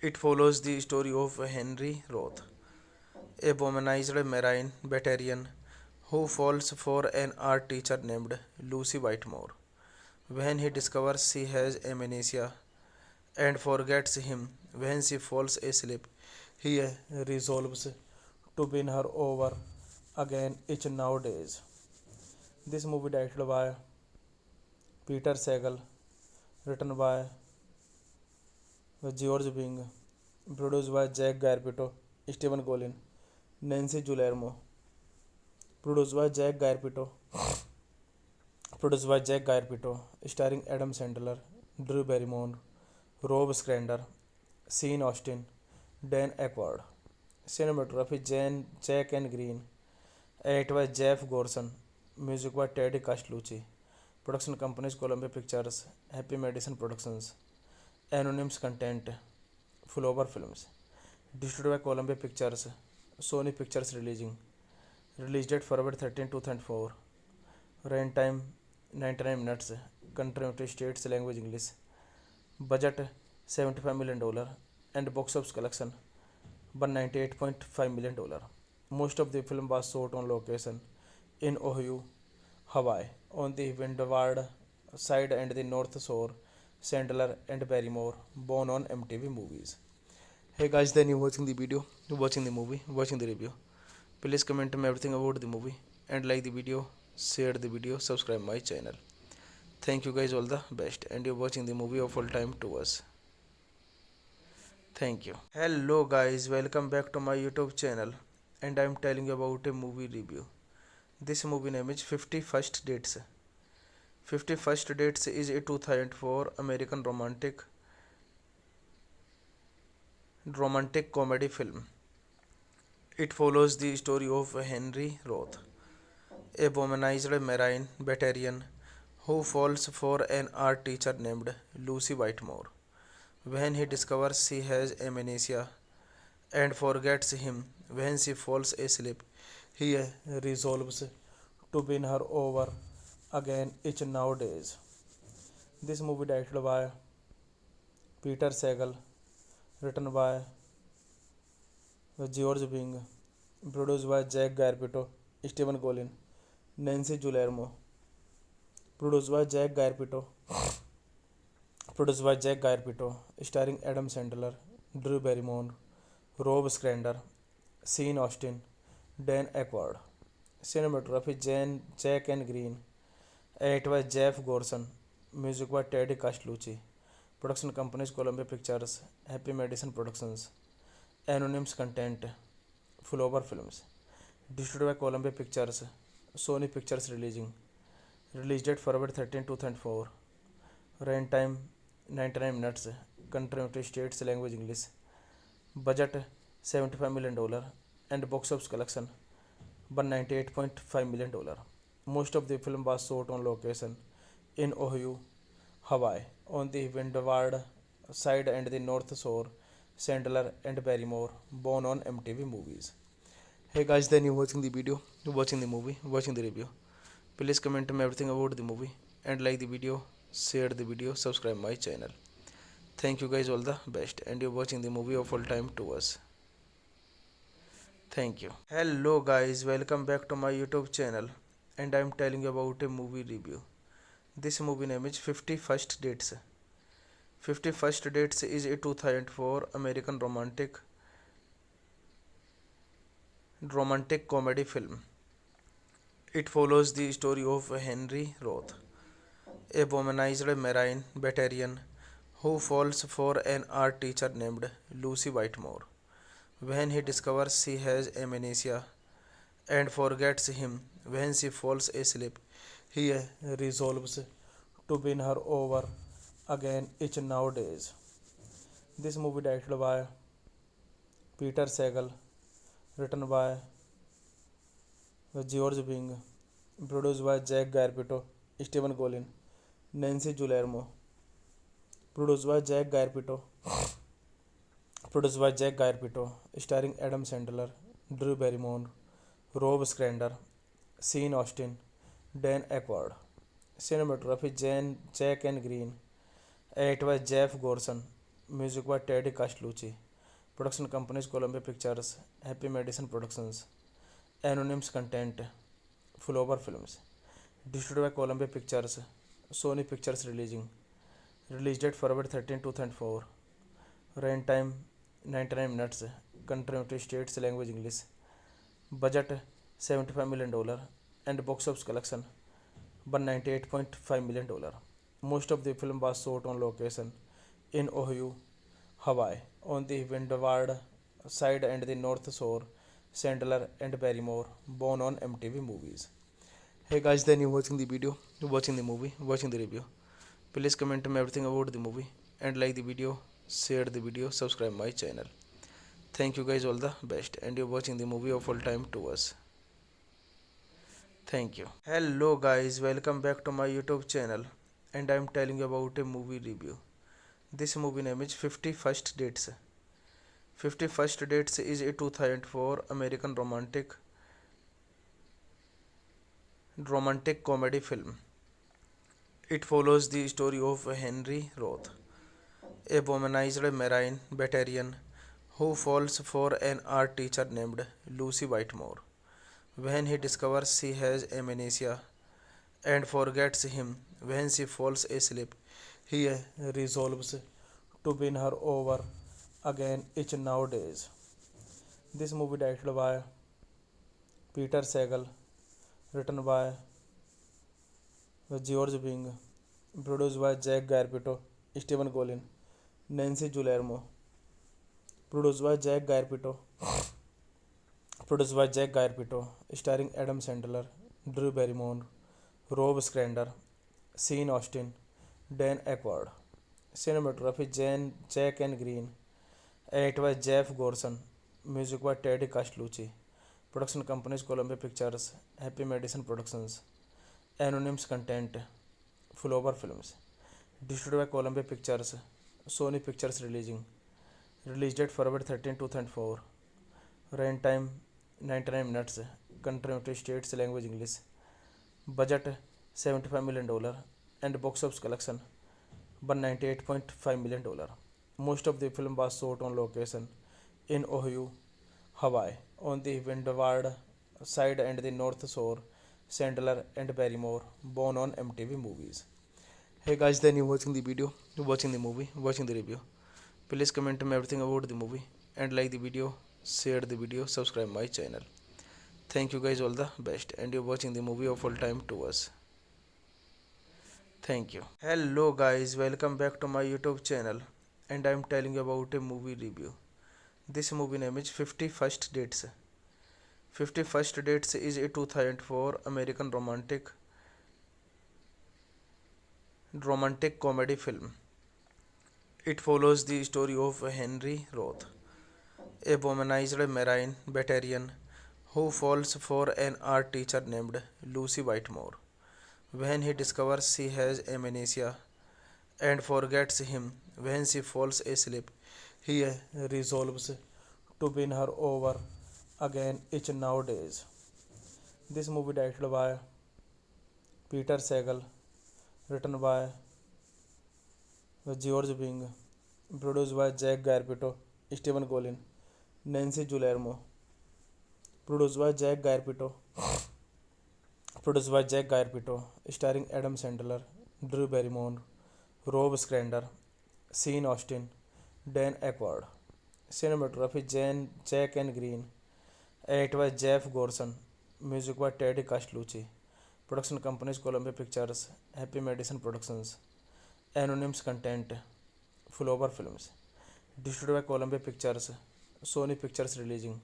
It follows the story of Henry Roth, a womanized marine veteran who falls for an art teacher named Lucy Whitemore. When he discovers she has amnesia and forgets him when she falls asleep, he resolves to win her over again each nowadays. This movie directed by Peter Sagal, written by George Bing, produced by Jack Garpito, Stephen Golin, Nancy Guillermo, produced by Jack Garpito, starring Adam Sandler, Drew Barrymore, Rob Schneider, Sean Austin, Dan Aykroyd. Cinematography Jack and Green. Edit by Jeff Gorson. Music by Teddy Castellucci. Production companies Columbia Pictures, Happy Madison Productions. Anonymous Content, Flower Films. Distributed by Columbia Pictures, Sony Pictures Releasing. Release date February 13, 2004. Run time 99 minutes. Country United States language English. Budget $75 million and box office collection $198.5 million. Most of the film was shot on location in Ohio, Hawaii, on the windward side and the north shore. Sandler and Barrymore, born on MTV Movies. Hey guys, then you watching the video, watching the movie, watching the review. Please comment me everything about the movie and like the video, share the video, subscribe my channel. Thank you guys, all the best, and you're watching the movie of all time to us. Thank you. Hello guys, welcome back to my YouTube channel, and I'm telling you about a movie review. This movie name is 51st Dates. 51st Dates is a 2004 American romantic comedy film. It follows the story of Henry Roth, a womanized marine veteran who falls for an art teacher named Lucy Whitemore. When he discovers she has amnesia and forgets him when she falls asleep, he resolves to win her over again each nowadays. This movie directed by Peter Sagal, written by George Bing, produced by Jack Garpito, Stephen Golin, Nancy Guillermo, produced by Jack Garpito, starring Adam Sandler, Drew Barrymore, Rob Schneider, Sean Austin, Dan Aykroyd. Cinematography Jack and Green. Edit by Jeff Gorson. Music by Teddy Castellucci. Production companies Columbia Pictures, Happy Madison Productions, Anonymous Content, Flower Films. Distributed by Columbia Pictures, Sony Pictures releasing. Release date February 13, 2004. Runtime 99 minutes. Country United States language English. Budget $75 million and box office collection $198.5 million. Most of the film was shot on location in Ohio, Hawaii, on the Windward side and the North Shore. Sandler and Barrymore, born on MTV Movies. Hey guys, then you watching the video, watching the movie, watching the review. Please comment me everything about the movie and like the video, share the video, subscribe my channel. Thank you guys, all the best, and you're watching the movie of all time to us. Thank you. Hello guys, welcome back to my YouTube channel, and I'm telling you about a movie review. This movie name is 51st Dates. 51st Dates is a 2004 American romantic comedy film. It follows the story of Henry Roth, a womanized Marine veteran who falls for an art teacher named Lucy Whitemore. When he discovers she has amnesia and forgets him when she falls asleep, he resolves to win her over again each nowadays. This movie directed by Peter Sagal, written by George Bing, produced by Jack Garpito, Stephen Colin, Nancy Guillermo, produced by Jack Garpito, starring Adam Sandler, Drew Barrymore, Rob Schneider, Sean Austin, Dan Aykroyd. Cinematography Jack and Green. Edit by Jeff Gorson. Music by Teddy Castellucci. Production companies Columbia Pictures, Happy Madison Productions, Anonymous Content, Flower Films. Distributed by Columbia Pictures, Sony Pictures releasing. Release date February 13, 2004. Runtime 99 minutes. Country United States language English. Budget $75 million and box office collection $198.5 million. Most of the film was shot on location in Ohio, Hawaii, on the Windward side and the North Shore. Sandler and Barrymore, born on MTV Movies. Hey guys, then you watching the video, watching the movie, watching the review. Please comment me everything about the movie and like the video, share the video, subscribe my channel. Thank you guys, all the best, and you're watching the movie of all time to us. Thank you. Hello guys, welcome back to my YouTube channel, and I'm telling you about a movie review. This movie name is 51st Dates. 51st Dates is a 2004 American romantic comedy film. It follows the story of Henry Roth, a womanized Marine veteran who falls for an art teacher named Lucy Whitemore. When he discovers she has amnesia and forgets him when she falls asleep, he resolves to win her over again each nowadays. This movie directed by Peter Sagal, written by George Bing, produced by Jack Garpito, Stephen Colin, Nancy Guillermo, produced by Jack Garpito, starring Adam Sandler, Drew Barrymore, Rob Schneider, Sean Austin, Dan Aykroyd. Cinematography Jack and Green. Edit by Jeff Gorson. Music by Teddy Castellucci. Production companies Columbia Pictures, Happy Madison Productions, Anonymous Content, Flower Films. Distributed by Columbia Pictures, Sony Pictures releasing. Release date February 13, 2004. Runtime 99 minutes. Country United States language English. Budget $75 million and box office collection $198.5 million. Most of the film was shot on location in Ohio, Hawaii, on the Windward side and the North Shore. Sandler and Barrymore, born on MTV Movies. Hey guys, then you watching the video, watching the movie, watching the review. Please comment me everything about the movie and like the video, share the video, subscribe my channel. Thank you guys, all the best, and you're watching the movie of all time to us. Thank you. Hello guys, welcome back to my YouTube channel, and I'm telling you about a movie review. This movie name is 51st Dates. 51st Dates is a 2004 American romantic comedy film. It follows the story of Henry Roth, a womanized Marine veteran who falls for an art teacher named Lucy Whitemore. When he discovers she has amnesia and forgets him when she falls asleep, he resolves to win her over again each nowadays. This movie directed by Peter Sagal, written by George Bing, produced by Jack Garpito, Stephen Golin, Nancy Guillermo, produced by Jack Garpito, starring Adam Sandler, Drew Barrymore, Rob Schneider, Sean Austin, Dan Aykroyd. Cinematography Jack and Green. Edited by Jeff Gorson. Music by Teddy Castellucci. Production companies Columbia Pictures, Happy Madison Productions. Anonymous Content, Flower Films. Distributed by Columbia Pictures, Sony Pictures Releasing.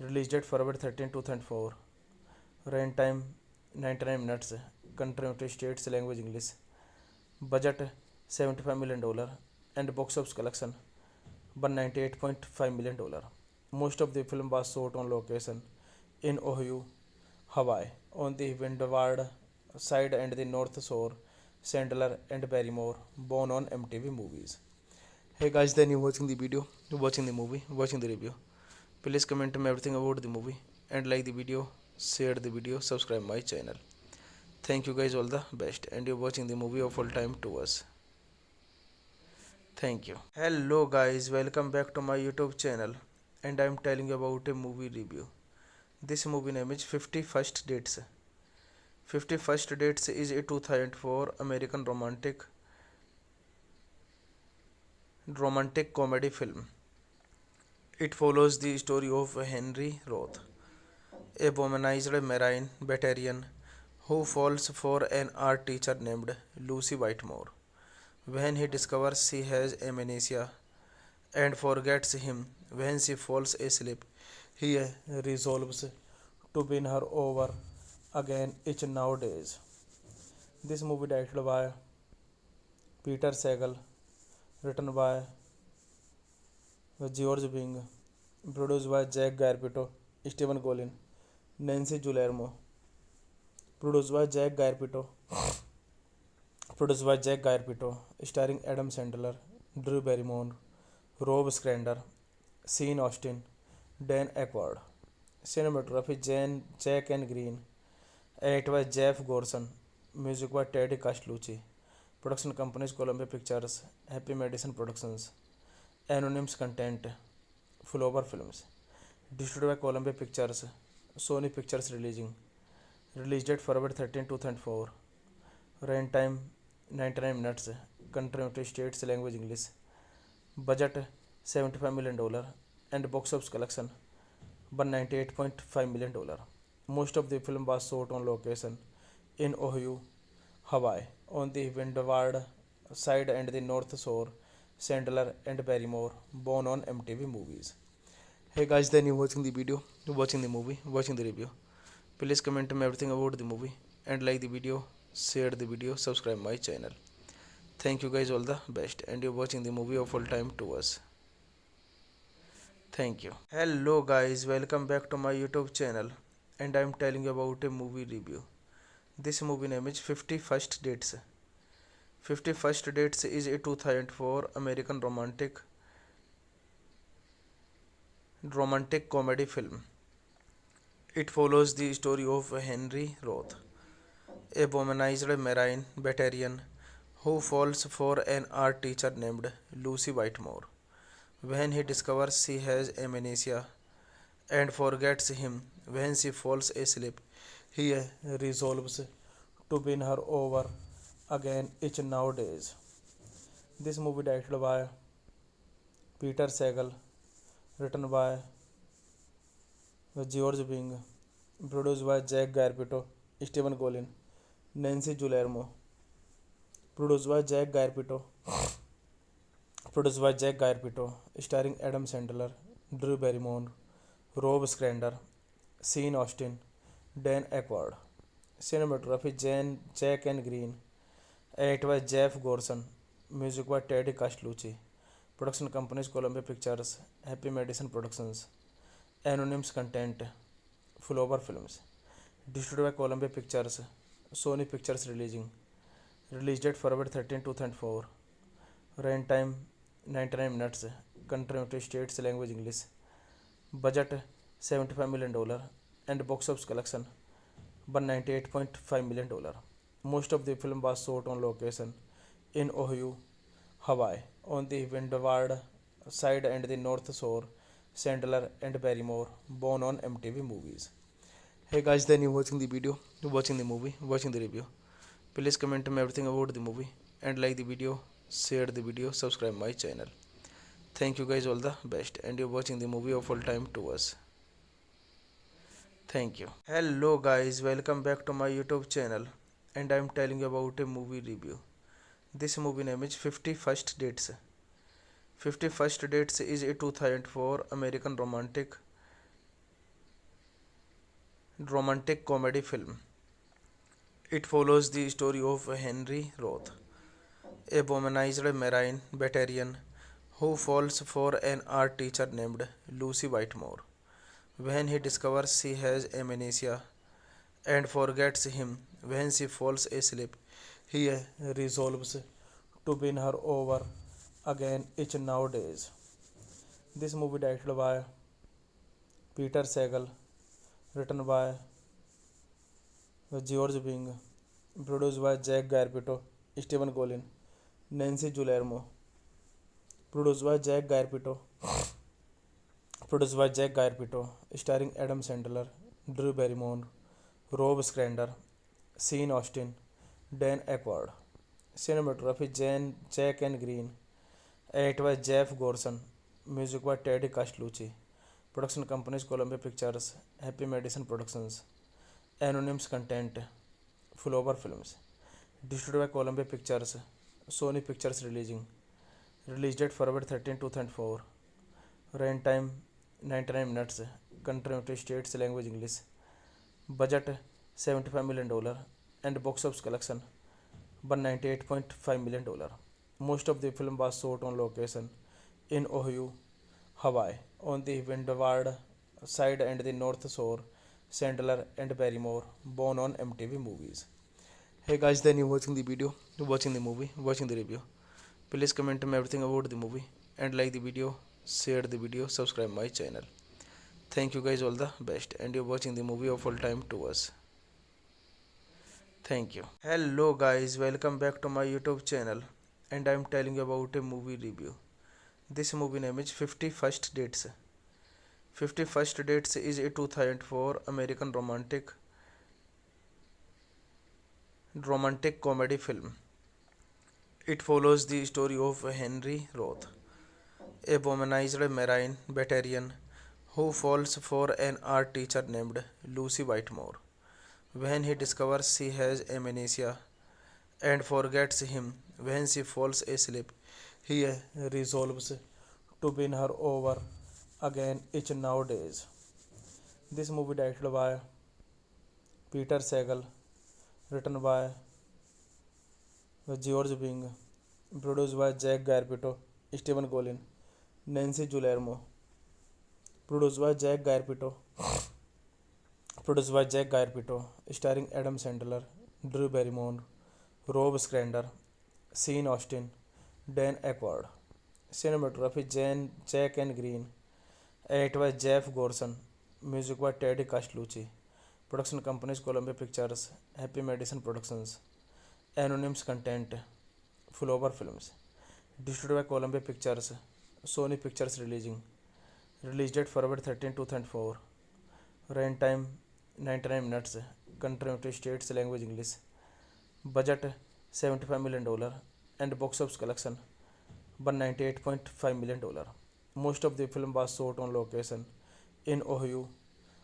Release date February 13, 2004. Run time 99 minutes. Country United States language English. Budget $75 million and box office collection $198.5 million. Most of the film was shot on location in Ohio, Hawaii, on the windward side and the north shore. Sandler and Barrymore, born on MTV Movies. Hey guys, then you watching the video, watching the movie, watching the review. Please comment me everything about the movie and like the video, share the video, subscribe my channel. Thank you guys, all the best, and you're watching the movie of all time to us. Thank you. Hello guys, welcome back to my YouTube channel, and I'm telling you about a movie review. This movie name is 51st Dates. 51st Dates is a 2004 American romantic comedy film. It follows the story of Henry Roth, a womanized Marine veteran who falls for an art teacher named Lucy Whitemore. When he discovers she has amnesia and forgets him when she falls asleep, he resolves to win her over again each nowadays. This movie directed by Peter Sagal, written by George Bing, produced by Jack Garpito, Stephen Golin, Nancy Guillermo, starring Adam Sandler, Drew Barrymore, Rob Schneider, Sean Austin, Dan Aykroyd. Cinematography Jack and Green. Edited by Jeff Gorson. Music by Teddy Castellucci. Production companies Columbia Pictures, Happy Madison Productions. Anonymous Content, Flower Films. Distributed by Columbia Pictures, Sony Pictures Releasing. Release date February 13, 2004. Run time 99 minutes. Country United States language English. Budget $75 million and box office collection $198.5 million. Most of the film was shot on location in Ohio, Hawaii, on the windward side and the north shore. Sandler and Barrymore, born on MTV Movies. Hey guys, then you watching the video, watching the movie, watching the review. Please comment me everything about the movie and like the video, share the video, subscribe my channel. Thank you guys, all the best, and you're watching the movie of all time to us. Thank you. Hello guys, welcome back to my YouTube channel, and I'm telling you about a movie review. This movie name is 51st Dates. 51st Dates is a 2004 American romantic comedy film. It follows the story of Henry Roth, a womanized Marine veteran who falls for an art teacher named Lucy Whitemore. When he discovers she has amnesia and forgets him when she falls asleep, he resolves to win her over again each nowadays. This movie directed by Peter Sagal, written by George Bing, produced by Jack Garpito, Stephen Golin, Nancy Guillermo, Produced by Jack Garpito. Produced by Jack Garpito, starring Adam Sandler, Drew Barrymore, Rob Schneider, Sean Austin, Dan Aykroyd. Cinematography Jack and Green. Edited by Jeff Gorson. Music by Teddy Castellucci. Production companies Columbia Pictures, Happy Madison Productions, Anonymous Content, Flower Films. Distributed by Columbia Pictures, Sony Pictures releasing. Release date February 13, 2004. Runtime 99 minutes. Country United States language English. Budget $75 million and box office collection $198.5 million. Most of the film was shot on location in Ohio, Hawaii, on the windward side and the north shore. Sandler and Barrymore, born on MTV Movies. Hey guys, then you watching the video, watching the movie, watching the review. Please comment me everything about the movie and like the video, share the video, subscribe my channel. Thank you guys, all the best, and you're watching the movie of all time to us. Thank you. Hello guys, welcome back to my YouTube channel, and I'm telling you about a movie review. This movie name is 51st Dates. 51st Dates is a 2004 American romantic comedy film. It follows the story of Henry Roth, a womanized Marine veteran who falls for an art teacher named Lucy Whitemore. When he discovers she has amnesia and forgets him when she falls asleep, he resolves to win her over again each nowadays. This movie directed by Peter Sagal, written by George Bing, produced by Jack Garpito, Stephen Colin, Nancy Guillermo. Produced by Jack Garpito. Produced by Jack Garpito, starring Adam Sandler, Drew Barrymore, Rob Schneider, Sean Austin, Dan Aykroyd. Cinematography Jack and Green. Edited by Jeff Gorson. Music by Teddy Castellucci. Production companies Columbia Pictures, Happy Madison Productions, Anonymous Content, Flower Films. Distributed by Columbia Pictures, Sony Pictures releasing. Release date February 13, 2004. Runtime 99 minutes. Country United States language English. Budget $75 million and box office collection $198.5 million. Most of the film was shot on location in Ohio, Hawaii, on the windward side and the north shore. Sandler and Barrymore, born on MTV Movies. Hey guys, then you watching the video, watching the movie, watching the review. Please comment me everything about the movie and like the video, share the video, subscribe my channel. Thank you guys, all the best, and you're watching the movie of all time to us. Thank you. Hello guys, welcome back to my YouTube channel, and I'm telling you about a movie review. This movie name is 51st Dates. 51st Dates is a 2004 American romantic comedy film. It follows the story of Henry Roth, a womanized Marine veteran who falls for an art teacher named Lucy Whitemore. When he discovers she has amnesia and forgets him when she falls asleep, he resolves to win her over again each nowadays. This movie directed by Peter Sagal, written by George Bing, produced by Jack Garpito, Stephen Colin, Nancy Guillermo. Produced by Jack Garpito. Produced by Jack Garpito, starring Adam Sandler, Drew Barrymore, Rob Schneider, Sean Austin, Dan Aykroyd. Cinematography Jack and Green. Edited by Jeff Gorson. Music by Teddy Castellucci. Production companies Columbia Pictures, Happy Madison Productions, Anonymous Content, Flower Films. Distributed by Columbia Pictures, Sony Pictures releasing. Release date February 13, 2004. Runtime 99 minutes. Country United States language English. Budget $75 million and box office collection $198.5 million. Most of the film was shot on location in Ohio,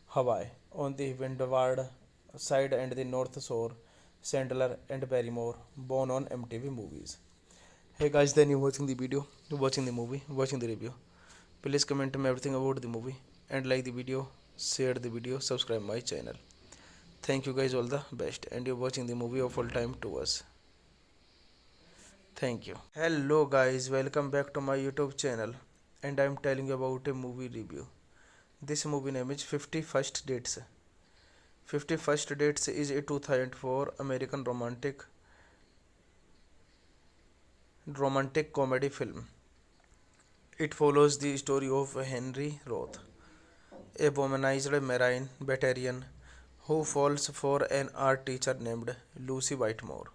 Hawaii, on the windward side and the north shore. Sandler, and Barrymore, born on MTV Movies. Hey guys, then you watching the video, watching the movie, watching the review. Please comment me everything about the movie and like the video, share the video, subscribe my channel. Thank you guys, all the best, and you're watching the movie of all time to us. Thank you. Hello guys, welcome back to my YouTube channel, and I'm telling you about a movie review. This movie name is 51st Dates. 51st Dates is a 2004 American romantic comedy film. It follows the story of Henry Roth, a womanized Marine veteran who falls for an art teacher named Lucy Whitemore.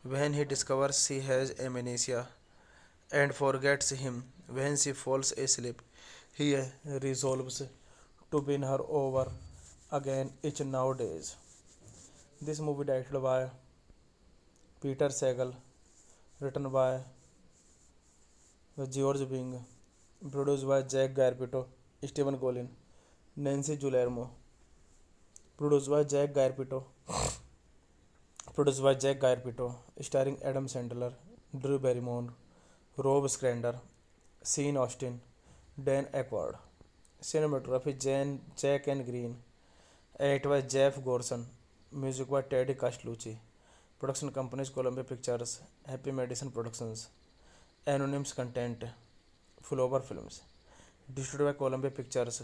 When he discovers she has amnesia and forgets him when she falls asleep, he resolves to win her over again each nowadays. This movie directed by Peter Sagal, written by George Bing, produced by Jack Garpito, Stephen Colin, Nancy Guillermo, produced by Jack Garpito, starring Adam Sandler, Drew Barrymore, Rob Schneider, Sean Austin, Dan Aykroyd. Cinematography Jack and Green. Edited by Jeff Gorson. Music by Teddy Castellucci. Production companies Columbia Pictures, Happy Madison Productions, Anonymous Content, Flower Films. Distributed by Columbia Pictures,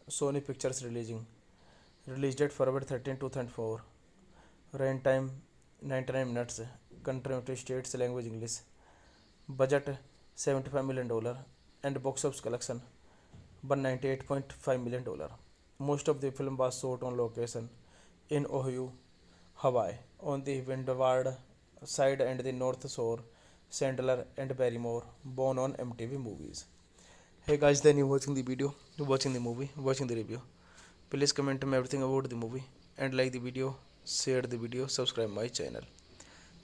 Sony Pictures Releasing. Release date February 13, 2004. Run time 99 minutes. Country United States language English. Budget $75 million and box office collection $198.5 million. Most of the film was shot on location in Oahu, Hawaii, on the windward side and the north shore. Sandler and Barrymore, born on MTV Movies. Hey guys, then you watching the video, watching the movie, watching the review. Please comment me everything about the movie and like the video, share the video, subscribe my channel.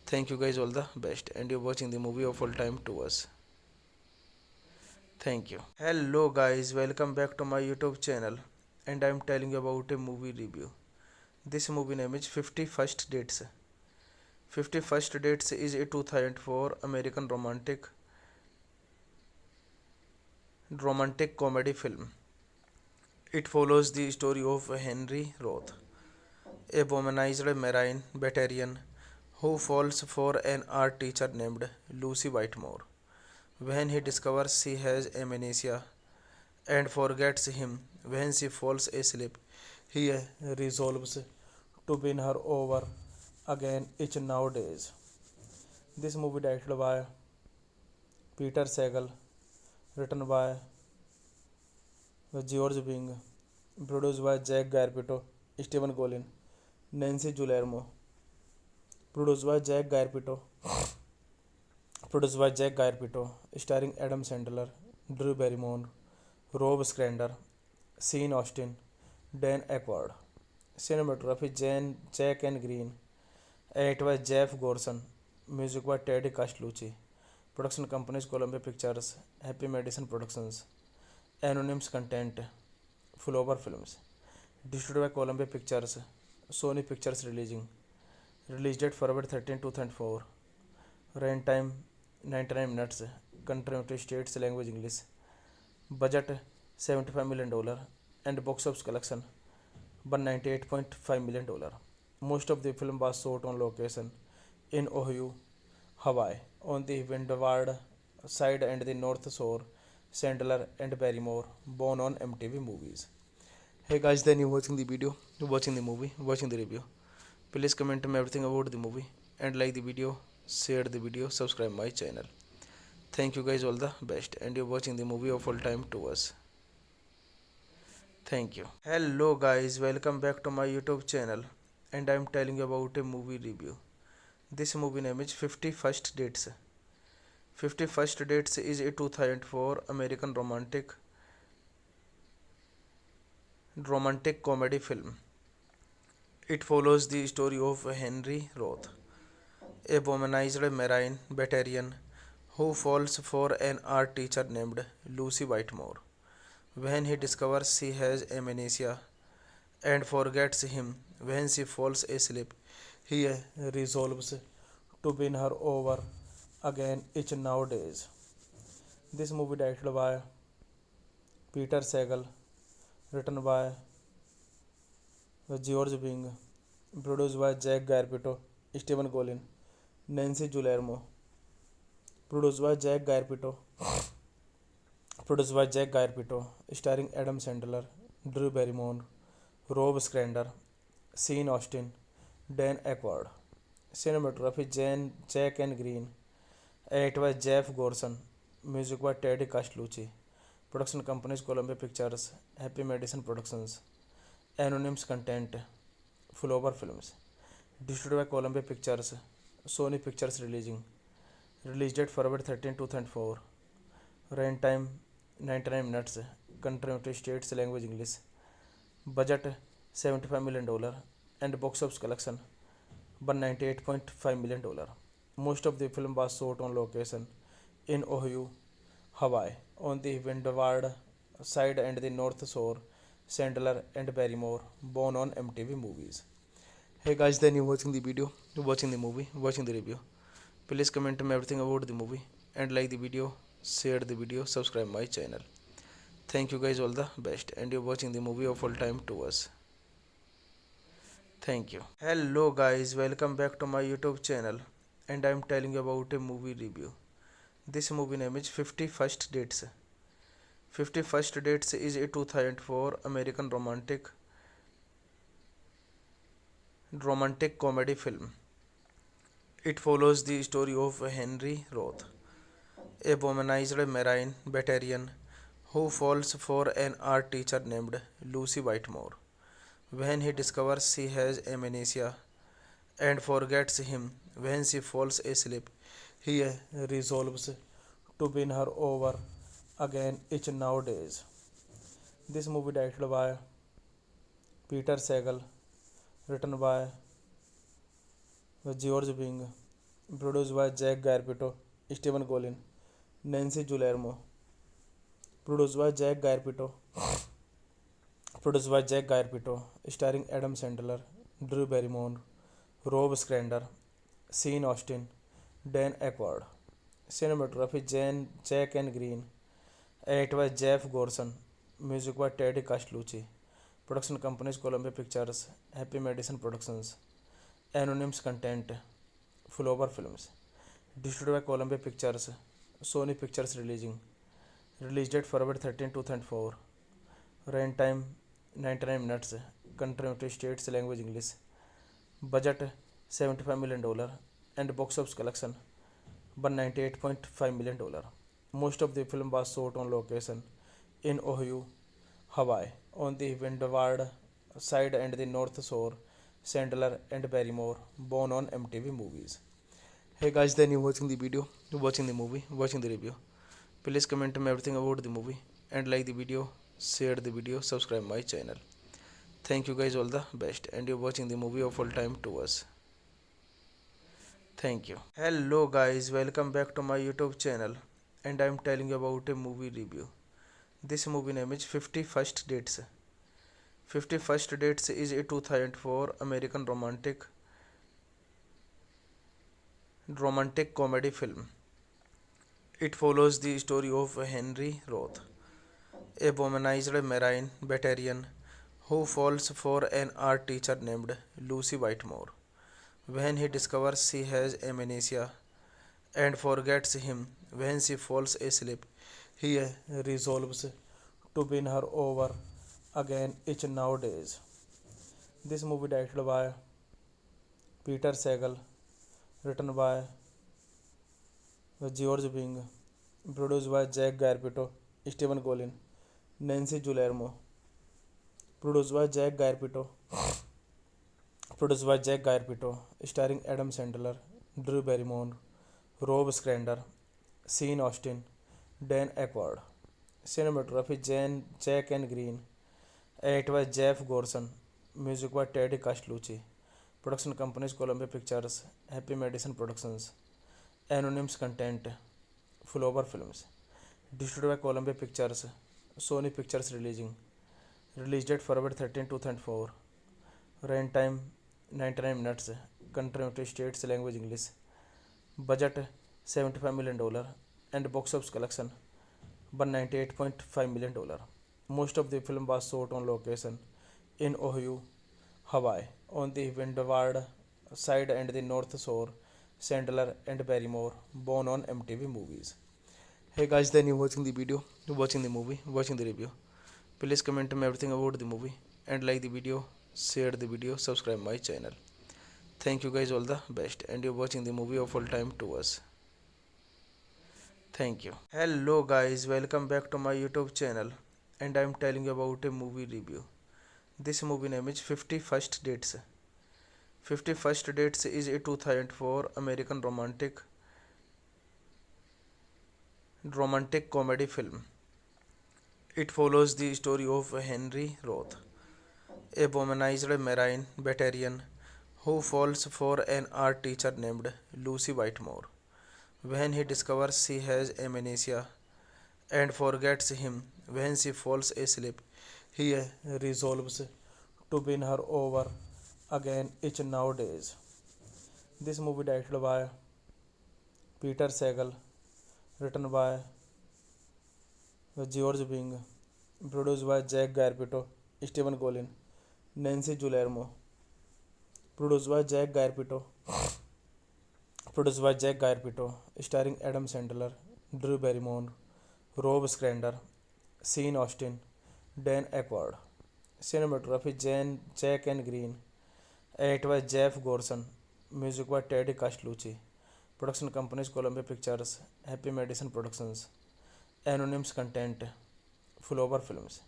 Thank you guys, all the best, and you're watching the movie of all time to us. Thank you. Hello guys, welcome back to my YouTube channel, and I'm telling you about a movie review. This movie name is 51st Dates. 51st Dates is a 2004 American romantic comedy film. It follows the story of Henry Roth, a womanized Marine veteran who falls for an art teacher named Lucy Whitemore. When he discovers she has amnesia and forgets him when she falls asleep, he resolves to win her over again each nowadays. This movie directed by Peter Sagal, written by George Bing, produced by Jack Garpito, Stephen Colin, Nancy Guillermo, starring Adam Sandler, Drew Barrymore, Rob Schneider, Sean Austin, Dan Aykroyd. Cinematography Jack and Green. Edited by Jeff Gorson. Music by Teddy Castellucci. Production companies Columbia Pictures, Happy Madison Productions, Anonymous Content, Flower Films. Distributed by Columbia Pictures, Sony Pictures Releasing. Release date February 13, 2004. Run time 99 minutes. Country United States language English. Budget $75 million and box office collection $198.5 million. Most of the film was shot on location in Oahu, Hawaii, on the windward side and the north shore. Sandler and Barrymore, born on MTV Movies. Hey guys, then you watching the video, watching the movie, watching the review. Please comment me everything about the movie and like the video, share the video, subscribe my channel. Thank you guys, all the best, and you're watching the movie of all time to us. Thank you. Hello guys, welcome back to my YouTube channel, and I'm telling you about a movie review. This movie name is 51st Dates. 51st Dates is a 2004 American romantic comedy film. It follows the story of Henry Roth, a womanized Marine veteran who falls for an art teacher named Lucy Whitemore. When he discovers she has amnesia and forgets him when she falls asleep, He resolves to win her over again each nowadays. This movie directed by Peter Sagal, written by George Bing, produced by Jack Garpito, Stephen Golin, Nancy Guillermo, produced by Jack Garpito, starring Adam Sandler, Drew Barrymore, Rob Schneider, Sean Austin, Dan Aykroyd. Cinematography Jack and Green. Edited by Jeff Gorson. Music by Teddy Castellucci. Production companies Columbia Pictures, Happy Madison Productions, Anonymous Content, Flower Films. Distributed by Columbia Pictures, Sony Pictures releasing. Release date February 13, 2004. Run time 99 minutes. Country United States language English. Budget $75 million and box office collection $198.5 million. Most of the film was shot on location in Ohio, Hawaii, on the windward side and the north shore. Sandler and Barrymore, born on MTV Movies. Hey guys, then you watching the video, watching the movie, watching the review. Please comment me everything about the movie and like the video, share the video, subscribe my channel. Thank you guys, all the best, and you're watching the movie of all time to us. Thank you. Hello guys, welcome back to my YouTube channel, and I'm telling you about a movie review. This movie name is 51st Dates. 51st Dates is a 2004 American romantic comedy film. It follows the story of Henry Roth, a womanized Marine veteran who falls for an art teacher named Lucy Whitemore. When he discovers she has amnesia and forgets him when she falls asleep, he resolves to win her over again each nowadays. This movie directed by Peter Sagal, written by George Bing, produced by Jack Garpito, Stephen Golin, Nancy Guillermo, produced by Jack Garpito, starring Adam Sandler, Drew Barrymore, Rob Schneider, Sean Austin, Dan Aykroyd. Cinematography Jack and Green. Edited by Jeff Gorson. Music by Teddy Castellucci. Production companies Columbia Pictures, Happy Madison Productions, Anonymous Content, Flower Films. Distributed by Columbia Pictures, Sony Pictures releasing. Release date February 13, 2004. Run time 99 minutes. Country United States language English. Budget $75 million and box office collection $198.5 million. Most of the film was shot on location in Ohio, Hawaii, on the windward side and the north shore. Sandler and Barrymore, born on MTV Movies. Hey guys, then you watching the video, watching the movie, watching the review. Please comment me everything about the movie and like the video, share the video, subscribe my channel. Thank you guys, all the best, and you're watching the movie of all time to us. Thank you. Hello guys, welcome back to my YouTube channel, and I'm telling you about a movie review. This movie name is 51st Dates. 51st Dates is a 2004 American romantic comedy film. It follows the story of Henry Roth, a womanized Marine veteran who falls for an art teacher named Lucy Whitemore. When he discovers she has amnesia and forgets him when she falls asleep, he resolves to win her over again each nowadays. This movie directed by Peter Sagal, written by George Bing, produced by Jack Garpito, Stephen Golin, Nancy Guillermo, produced by Jack Garpito, starring Adam Sandler, Drew Barrymore, Rob Schneider, Sean Austin, Dan Aykroyd. Cinematography Jack and Green. Edited by Jeff Gorson. Music by Teddy Castellucci. Production companies Columbia Pictures, Happy Madison Productions, Anonymous Content, Flower Films. Distributed by Columbia Pictures, Sony Pictures releasing. Release date February 13, 2004. Run time 99 minutes. country United States, language English, budget $75 million, and box office collection $198.5 million. Most of the film was shot on location in Ohio, Hawaii, on the Windward side and the North Shore. Sandler and Barrymore, born on MTV Movies. Hey guys, then you watching the video, watching the movie, watching the review. Please comment me everything about the movie and like the video, share the video, subscribe my channel. Thank you guys, all the best, and you're watching the movie of all time to us. Thank you. Hello guys, welcome back to my YouTube channel, and I'm telling you about a movie review. This movie name is 51st Dates. 51st Dates is a 2004 American romantic comedy film. It follows the story of Henry Roth, a womanized Marine veteran who falls for an art teacher named Lucy Whitemore. When he discovers she has amnesia and forgets him when she falls asleep, he resolves to win her over again each nowadays. This movie directed by Peter Sagal, written by George Bing, produced by Jack Garpito, Stephen Colin, Nancy Guillermo, produced by Jack Garpito, starring Adam Sandler, Drew Barrymore, Rob Schneider, Sean Austin, Dan Aykroyd. Cinematography Jack and Green, edited by Jeff Gorson, music by Teddy Castellucci. Production companies Columbia Pictures, Happy Madison Productions, Anonymous Content, Flower Films.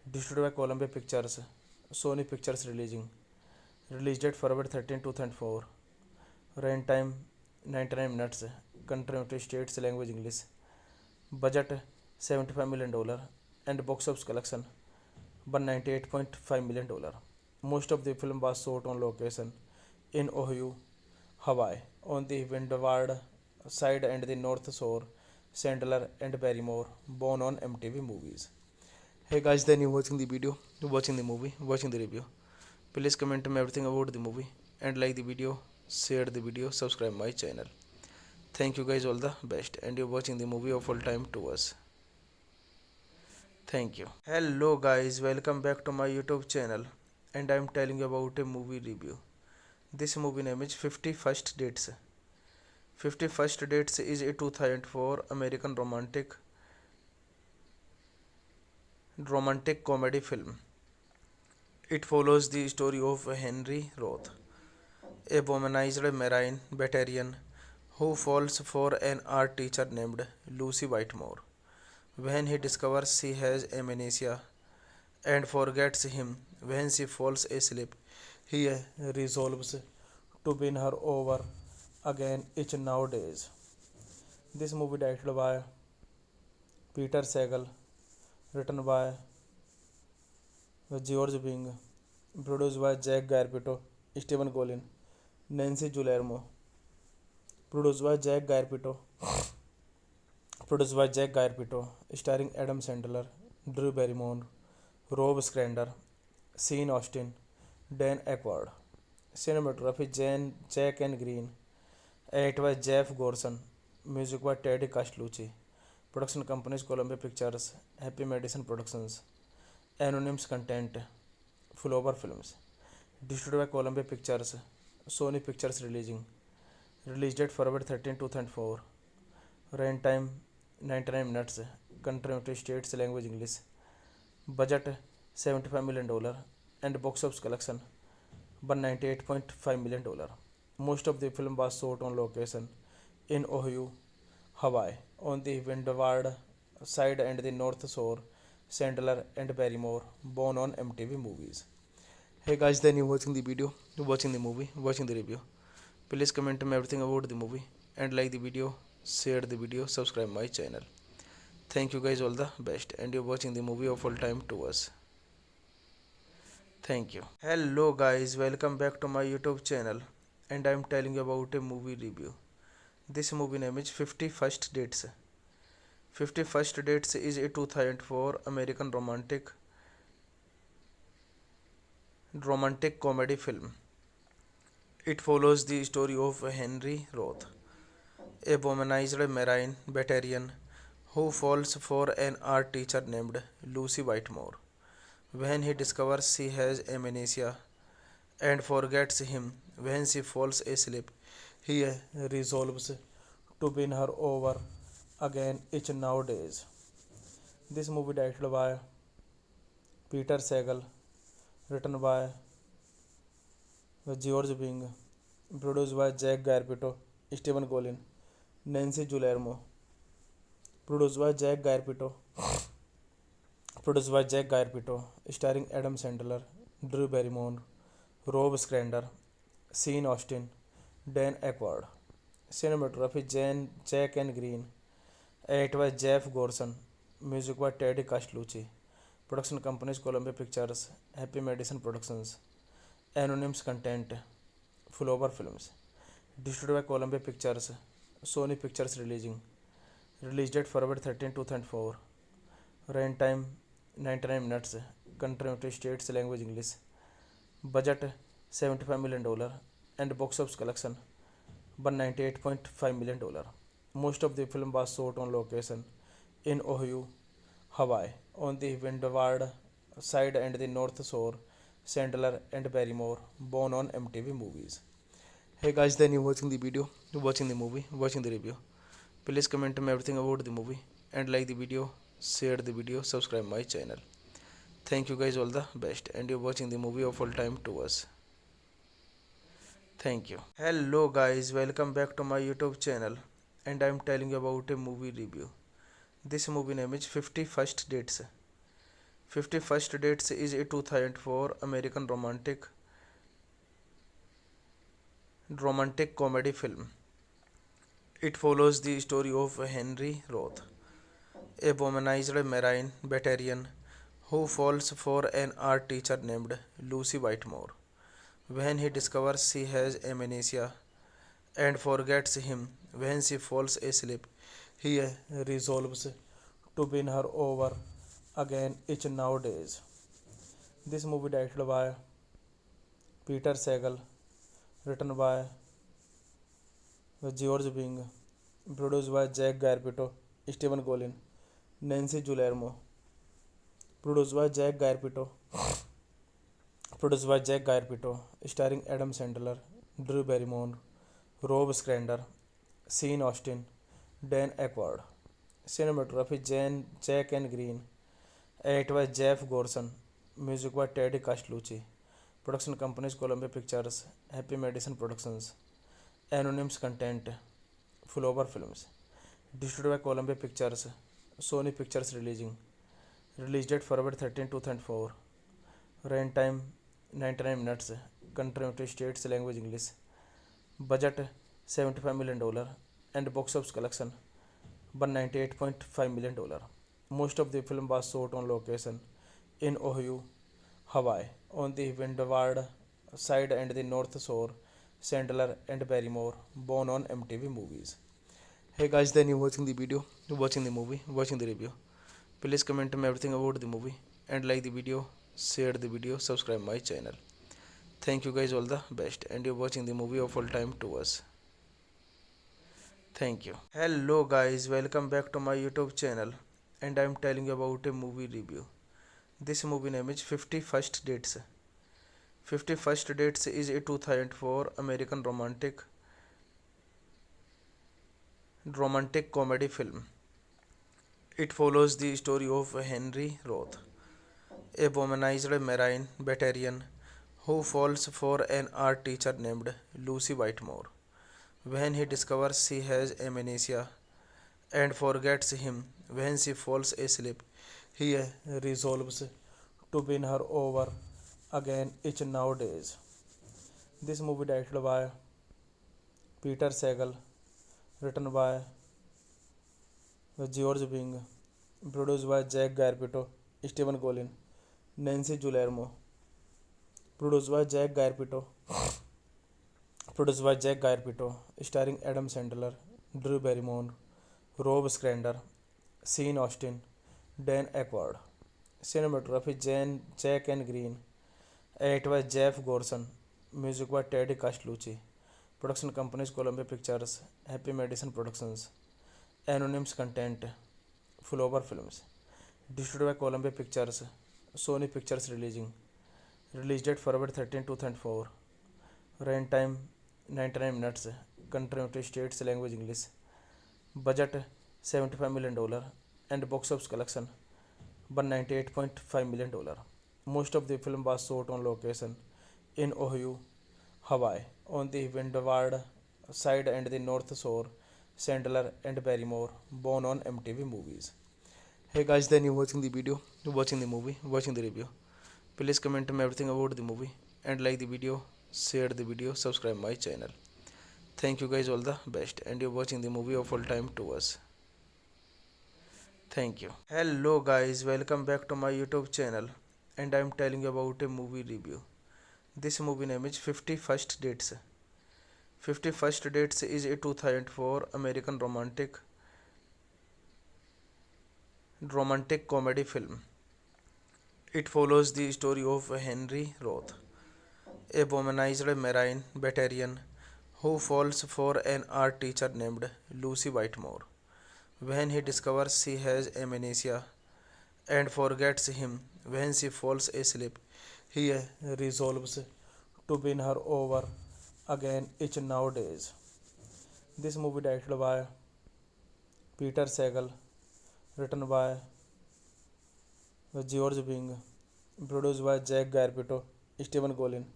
Distributed by Columbia Pictures, Sony Pictures Releasing. Release date February 13, 2004. Run time 99 minutes. Country United States, language English. Budget $75 million, and box office collection $198.5 million. Most of the film was shot on location in Ohio, Hawaii, on the Windward side and the North Shore. Sandler and Barrymore, born on MTV Movies. Hey guys, then you watching the video, watching the movie, watching the review. Please comment me everything about the movie and like the video, share the video, subscribe my channel. Thank you guys, all the best, and you're watching the movie of all time to us. Thank you. Hello guys, welcome back to my YouTube channel, and I'm telling you about a movie review. This movie name is 51st Dates. 51st Dates is a 2004 American romantic comedy film. It follows the story of Henry Roth, a womanized Marine veteran who falls for an art teacher named Lucy Whitemore. When he discovers she has amnesia and forgets him when she falls asleep, he resolves to win her over again each nowadays. This movie directed by Peter Sagal, written by George Bing, produced by Jack Garpito, Stephen Colin, Nancy Guillermo, starring Adam Sandler, Drew Barrymore, Rob Schneider, Sean Austin, Dan Aykroyd. Cinematography Jack and Green, edited by Jeff Gorson, music by Teddy Castellucci. Production companies Columbia Pictures, Happy Madison Productions, Anonymous Content, Flower Films. Distributed by Columbia Pictures, Sony Pictures Releasing. Release date February 13, 2004. Run time 99 minutes. Country United States, language English. Budget $75 million, and box office collection $198.5 million. Most of the film was shot on location in Ohio, Hawaii, on the Windward side and the North Shore. Sandler and Barrymore, born on MTV Movies. Hey guys, then you watching the video, watching the movie, watching the review. Please comment me everything about the movie and like the video, share the video, subscribe my channel. Thank you guys, all the best, and you're watching the movie of all time to us. Thank you. Hello guys, welcome back to my YouTube channel, and I'm telling you about a movie review. This movie name is 51st Dates. 51st Dates is a 2004 American romantic comedy film. It follows the story of Henry Roth, a womanized marine veteran who falls for an art teacher named Lucy Whitemore. When he discovers she has amnesia and forgets him when she falls asleep, he resolves to win her over again each nowadays. This movie directed by Peter Sagal, written by George Bing, produced by Jack Garpito, Stephen Golin, Nancy Guillermo, produced by Jack Garpito, starring Adam Sandler, Drew Barrymore, Rob Schneider, Sean Austin, Dan Aykroyd. Cinematography Jack and Green. Edit by Jeff Gorson. Music by Teddy Castellucci. Production companies Columbia Pictures, Happy Madison Productions. Anonymous Content, Flower Films. Distributed by Columbia Pictures, Sony Pictures Releasing. Release date February 13, 2004. Run time 99 minutes. Country United States language English. Budget $75 million and box office collection $198.5 million. Most of the film was shot on location in Ohio, Hawaii, on the windward side and the north shore. Sandler and Barrymore, born on MTV Movies. Hey guys, then you watching the video, watching the movie, watching the review. Please comment me everything about the movie and like the video, share the video, subscribe my channel. Thank you guys, all the best, and you're watching the movie of all time to us. Thank you. Hello guys, welcome back to my YouTube channel, and I'm telling you about a movie review. This movie name is 51st Dates. 51st Dates is a 2004 American romantic comedy film. It follows the story of Henry Roth, a womanized marine veteran who falls for an art teacher named Lucy Whitemore. When he discovers she has amnesia and forgets him when she falls asleep, he resolves to win her over again each nowadays. This movie directed by Peter Sagal, written by George Bing, produced by Jack Garpito, Stephen Golin, Nancy Guillermo, starring Adam Sandler, Drew Barrymore, Rob Schneider, Sean Austin, Dan Aykroyd. Cinematography Jack and Green. Edit by Jeff Gorson. Music by Teddy Castellucci. Production companies Columbia Pictures, Happy Madison Productions. Anonymous Content, Flower Films. Distributed by Columbia Pictures, Sony Pictures Releasing. Release date February 13, 2004. Run time 99 minutes. Country United States language English. Budget $75 million and box office collection $198.5 million. Most of the film was shot on location in Ohio, Hawaii, on the windward side and the north shore. Sandler and Barrymore, born on MTV Movies. Hey guys, then you watching the video, watching the movie, watching the review. Please comment me everything about the movie and like the video, share the video, subscribe my channel. Thank you guys, all the best, and you're watching the movie of all time to us. Thank you. Hello guys, welcome back to my YouTube channel, and I'm telling you about a movie review. This movie name is 51st Dates. 51st Dates is a 2004 American romantic comedy film. It follows the story of Henry Roth, a womanized marine veteran who falls for an art teacher named Lucy Whitemore. When he discovers she has amnesia and forgets him when she falls asleep, he resolves to win her over again each nowadays. This movie directed by Peter Sagal, written by George Bing, produced by Jack Garpito, Stephen Golin, Nancy Guillermo, starring Adam Sandler, Drew Barrymore, Rob Schneider, Sean Austin, Dan Aykroyd. Cinematography Jack and Green. Edit by Jeff Gorson. Music by Teddy Castellucci. Production companies Columbia Pictures, Happy Madison Productions, Anonymous Content, Flower Films. Distributed by Columbia Pictures, Sony Pictures releasing. Release date February 13, 2004. Runtime 99 minutes. Country United States language English. Budget $75 million and box office collection $198.5 million. Most of the film was shot on location in Ohio, Hawaii, on the Windward side and the North Shore. Sandler and Barrymore, born on MTV Movies. Hey guys, then you watching the video, watching the movie, watching the review. Please comment me everything about the movie and like the video, share the video, subscribe my channel. Thank you guys, all the best, and you're watching the movie of all time to us. Thank you. Hello guys, welcome back to my YouTube channel, and I'm telling you about a movie review. This movie name is 51st Dates. 51st Dates is a 2004 American romantic comedy film. It follows the story of Henry Roth, a womanized Marine veteran who falls for an art teacher named Lucy Whitemore. When he discovers she has amnesia and forgets him when she falls asleep, he resolves to win her over again each nowadays. This movie directed by Peter Sagal, written by George Bing, produced by Jack Garpito, Stephen Colin,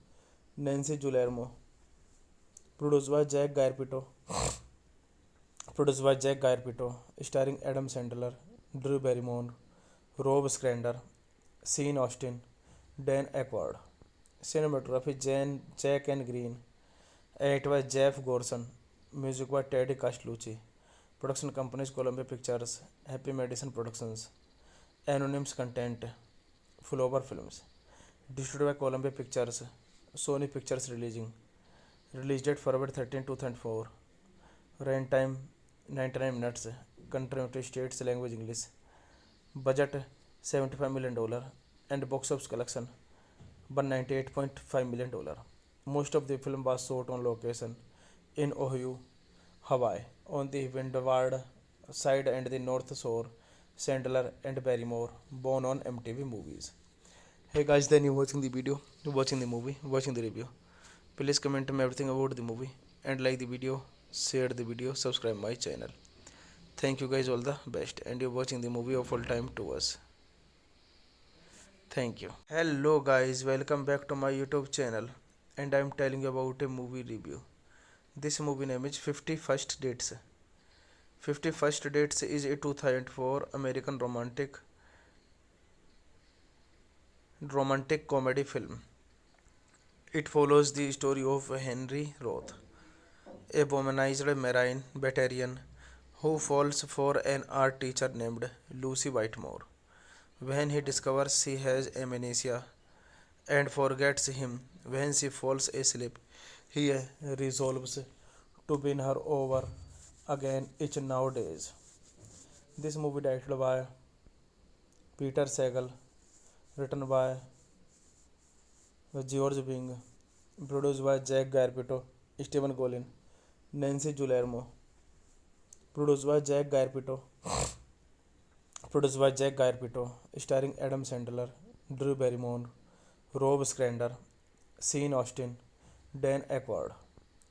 Nancy Guillermo, produced by Jack Garpito, starring Adam Sandler, Drew Barrymore, Rob Schneider, Sean Austin, Dan Aykroyd. Cinematography Jack and Green. Edited by Jeff Gorson. Music by Teddy Castellucci. Production companies Columbia Pictures, Happy Madison Productions, Anonymous Content, Flower Films. Distributed by Columbia Pictures, Sony Pictures releasing. Release date February 13, 2004. Runtime 99 minutes. Country United States language English. Budget $75 million and box office collection $198.5 million. Most of the film was shot on location in Ohio, Hawaii, on the Windward side and the North Shore. Sandler and Barrymore, born on MTV Movies. Hey guys, then you watching the video, watching the movie, watching the review. Please comment me everything about the movie and like the video, share the video, subscribe my channel. Thank you guys, all the best, and you're watching the movie of all time to us. Thank you. Hello guys, welcome back to my YouTube channel, and I'm telling you about a movie review. This movie name is 51st Dates. 51st Dates is a 2004 American romantic comedy film. It follows the story of Henry Roth, a womanized Marine veteran who falls for an art teacher named Lucy Whitemore. When he discovers she has amnesia and forgets him when she falls asleep, he resolves to win her over again each nowadays. This movie directed by Peter Sagal, written by George Bing, produced by Jack Garpito, Stephen Colin, Nancy Guillermo, produced by Jack Garpito, starring Adam Sandler, Drew Barrymore, Rob Schneider, Sean Austin, Dan Aykroyd.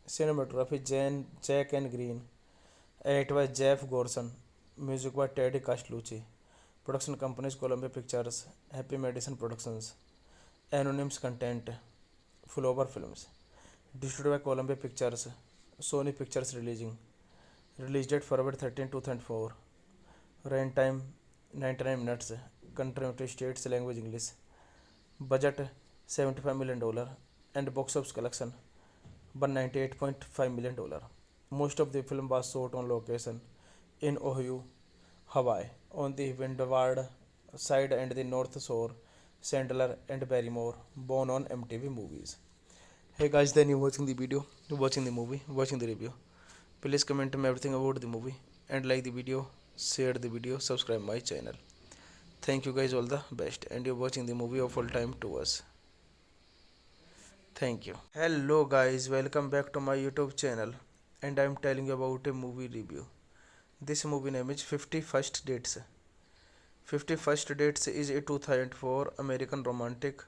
Cinematography Jack and Green. Edited by Jeff Gorson. Music by Teddy Castellucci. Production companies Columbia Pictures, Happy Madison Productions, Anonymous Content, Flower Films. Distributed by Columbia Pictures, Sony Pictures releasing. Release date February 13, 2004. Runtime 99 minutes. Country United States language English. Budget $75 million and box office collection $198.5 million. Most of the film was shot on location in Ohio, Hawaii, on the Windward side and the North Shore. Sandler and Barrymore, born on MTV Movies. Hey guys, then you watching the video, watching the movie, watching the review. Please comment me everything about the movie and like the video, share the video, subscribe my channel. Thank you guys, all the best, and you're watching the movie of all time to us. Thank you. Hello guys, welcome back to my YouTube channel, and I'm telling you about a movie review. This movie name is 51st Dates. 51st Dates is a 2004 American romantic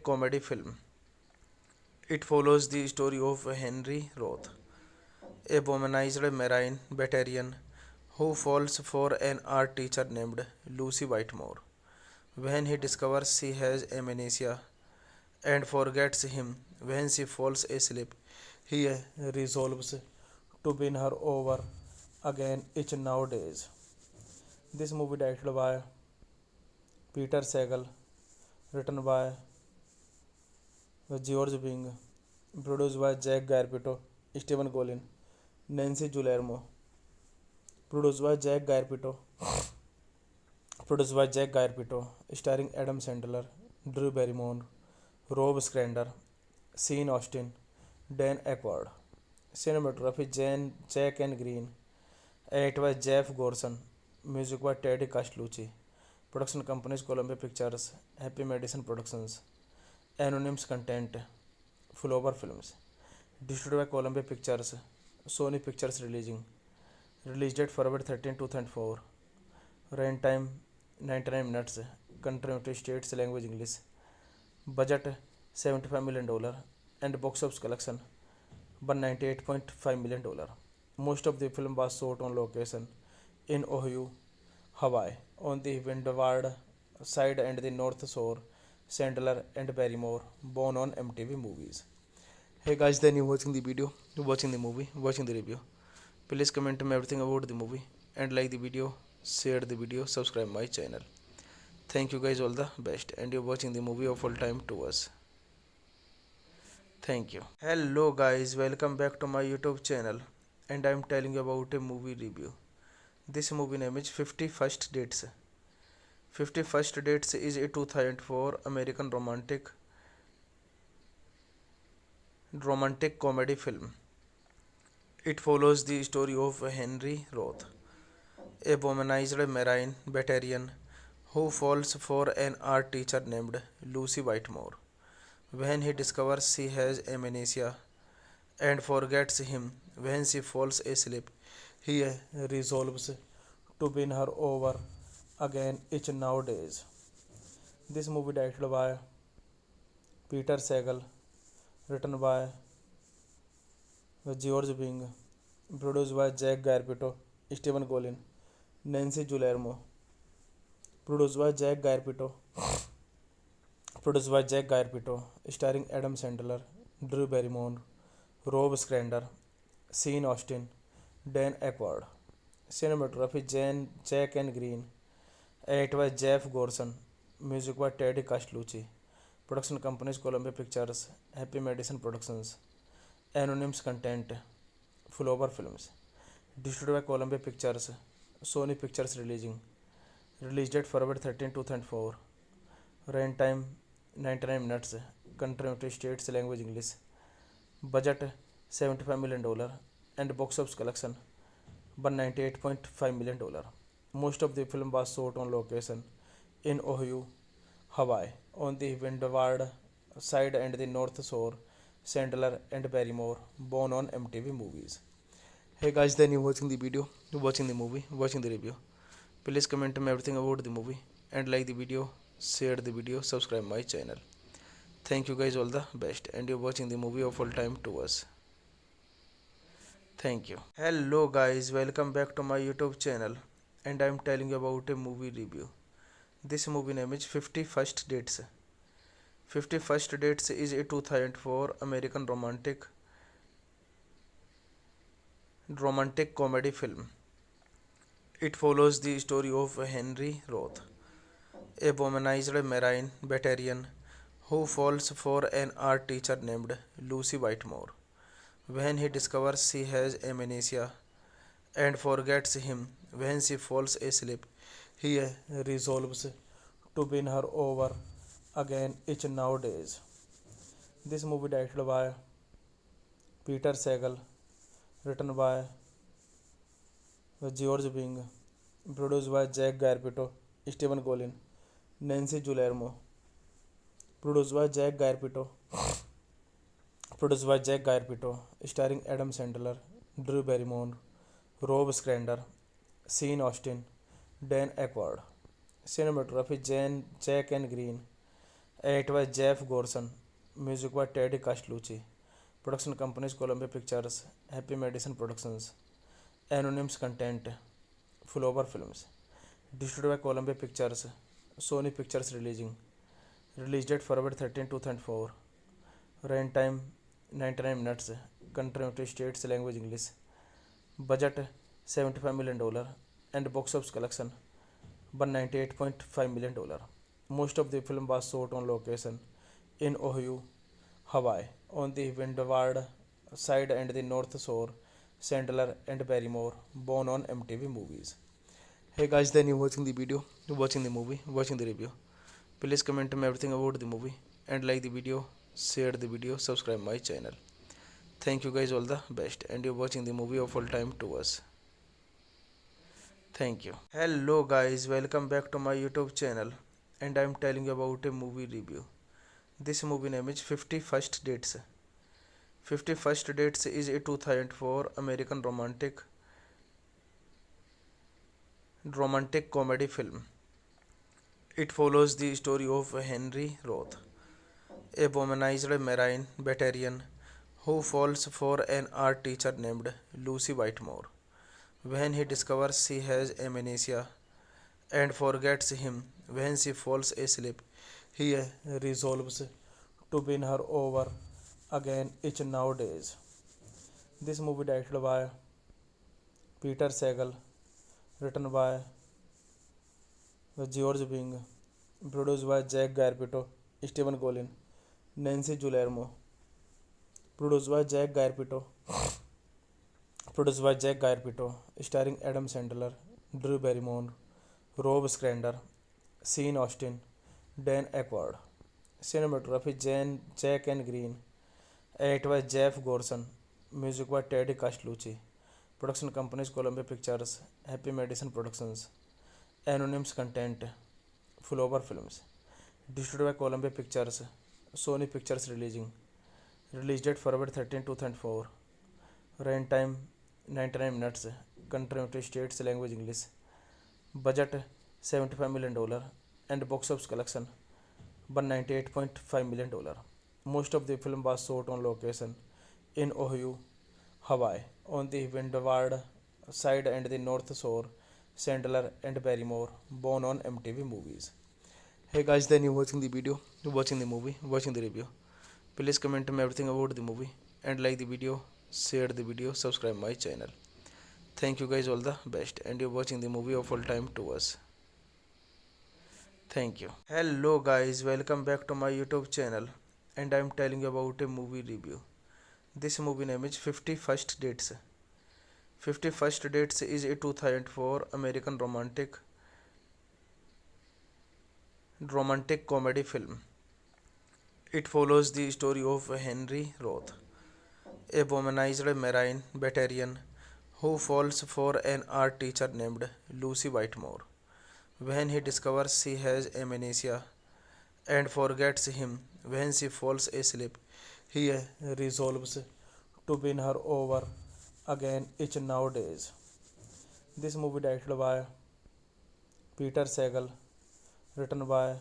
comedy film. It follows the story of Henry Roth, a womanized Marine veteran who falls for an art teacher named Lucy Whitemore. When he discovers she has amnesia and forgets him when she falls asleep, he resolves to win her over again each nowadays. This movie directed by Peter Sagal, written by George Bing, produced by Jack Garpito, Stephen Golin, Nancy Guillermo, produced by Jack Garpito, starring Adam Sandler, Drew Barrymore, Rob Schneider, Sean Austin, Dan Aykroyd. Cinematography Jack and Green. Edited by Jeff Gorson. Music by Teddy Castellucci. Production companies Columbia Pictures, Happy Madison Productions. Anonymous Content, Flower Films. Distributed by Columbia Pictures, Sony Pictures Releasing. Release date February 13, 2004. Run time 99 minutes. Country United States language English. Budget $75 million and box office collection $198.5 million. Most of the film was shot on location in Ohio, Hawaii, on the windward side and the north shore. Sandler and Barrymore, born on MTV Movies. Hey guys, then you watching the video, watching the movie, watching the review. Please comment me everything about the movie and like the video, share the video, subscribe my channel. Thank you guys, all the best, and you're watching the movie of all time to us. Thank you. Hello guys, welcome back to my YouTube channel, and I'm telling you about a movie review. This movie name is 51st Dates. 51st Dates is a 2004 American romantic comedy film. It follows the story of Henry Roth, a womanized Marine veteran who falls for an art teacher named Lucy Whitemore. When he discovers she has amnesia and forgets him when she falls asleep, he resolves to win her over again each nowadays. This movie directed by Peter Sagal, written by George Bing, produced by Jack Garpito, Stephen Golin, Nancy Guillermo, starring Adam Sandler, Drew Barrymore, Rob Schneider, Sean Austin, Dan Aykroyd. Cinematography Jack and Green. Edited by Jeff Gorson. Music by Teddy Castellucci. Production companies Columbia Pictures, Happy Madison Productions. Anonymous Content, Flower Films. Distributed by Columbia Pictures, Sony Pictures Releasing. Release date February 13, 2004. Run time 99 minutes. Country United States language English. Budget $75 million and box office collection $198.5 million. Most of the film was shot on location in Ohio, Hawaii, on the windward side and the north shore. Sandler and Barrymore, born on MTV Movies. Hey guys, then you watching the video, watching the movie, watching the review. Please comment me everything about the movie and like the video, share the video, subscribe my channel. Thank you guys, all the best, and you're watching the movie of all time to us. Thank you. Hello guys, welcome back to my YouTube channel, and I'm telling you about a movie review. This movie name is 51st Dates. 51st Dates is a 2004 American romantic comedy film. It follows the story of Henry Roth, a womanized Marine veteran who falls for an art teacher named Lucy Whitemore. When he discovers she has amnesia and forgets him when she falls asleep, he resolves to win her over again each nowadays. This movie directed by Peter Sagal, written by George Bing, produced by Jack Garpito, Stephen Golin, Nancy Guillermo, Produced by Jack Garpito. Produced by Jack Garpito. Starring Adam Sandler, Drew Barrymore, Rob Schneider, Sean Austin, Dan Aykroyd. Cinematography Jack and Green. Edited by Jeff Gorson. Music by Teddy Castellucci. Production companies Columbia Pictures, Happy Madison Productions, Anonymous Content, Flower Films. Distributed by Columbia Pictures, Sony Pictures releasing. Release date February 13, 2004. Run time 99 minutes. Country United States language English. Budget $75 million and box office collection $198.5 million. Most of the film was shot on location in Ohio, Hawaii, on the Windward side and the North Shore. Sandler and Barrymore, born on MTV Movies. Hey guys, then you watching the video, watching the movie, watching the review. Please comment me everything about the movie and like the video, share the video, subscribe my channel. Thank you guys, all the best, and you're watching the movie of all time to us. Thank you. Hello guys, welcome back to my YouTube channel, and I'm telling you about a movie review. This movie name is 51st Dates. 51st Dates is a 2004 American romantic comedy film. It follows the story of Henry Roth, a womanized Marine veteran who falls for an art teacher named Lucy Whitemore. When he discovers she has amnesia and forgets him when she falls asleep, he resolves to win her over again each nowadays. This movie directed by Peter Sagal, written by George Bing, produced by Jack Garpito, Stephen Colin, Nancy Guillermo. Produced by Jack Garpito. Produced by Jack Garpito, starring Adam Sandler, Drew Barrymore, Rob Schneider, Sean Austin, Dan Aykroyd. Cinematography Jack and Green. Edited by Jeff Gorson. Music by Teddy Castellucci. Production companies Columbia Pictures, Happy Madison Productions, Anonymous Content, Flower Films. Distributed by Columbia Pictures, Sony Pictures releasing. Release date February 13, 2004. Run time 99 minutes. Country United States language English. Budget $75 million and box office collection $198.5 million. Most of the film was shot on location in Ohio, Hawaii, on the Windward side and the North Shore. Sandler and Barrymore, born on MTV Movies. Hey guys, then you watching the video, watching the movie, watching the review. Please comment me everything about the movie and like the video, share the video, subscribe my channel. Thank you guys, all the best, and you're watching the movie of all time to us. Thank you. Hello guys, welcome back to my YouTube channel, and I'm telling you about a movie review. This movie name is 51st Dates. 51st Dates is a 2004 American romantic comedy film. It follows the story of Henry Roth, a womanized Marine veteran who falls for an art teacher named Lucy Whitemore. When he discovers she has amnesia and forgets him when she falls asleep, he resolves to win her over again each nowadays. This movie directed by Peter Sagal, written by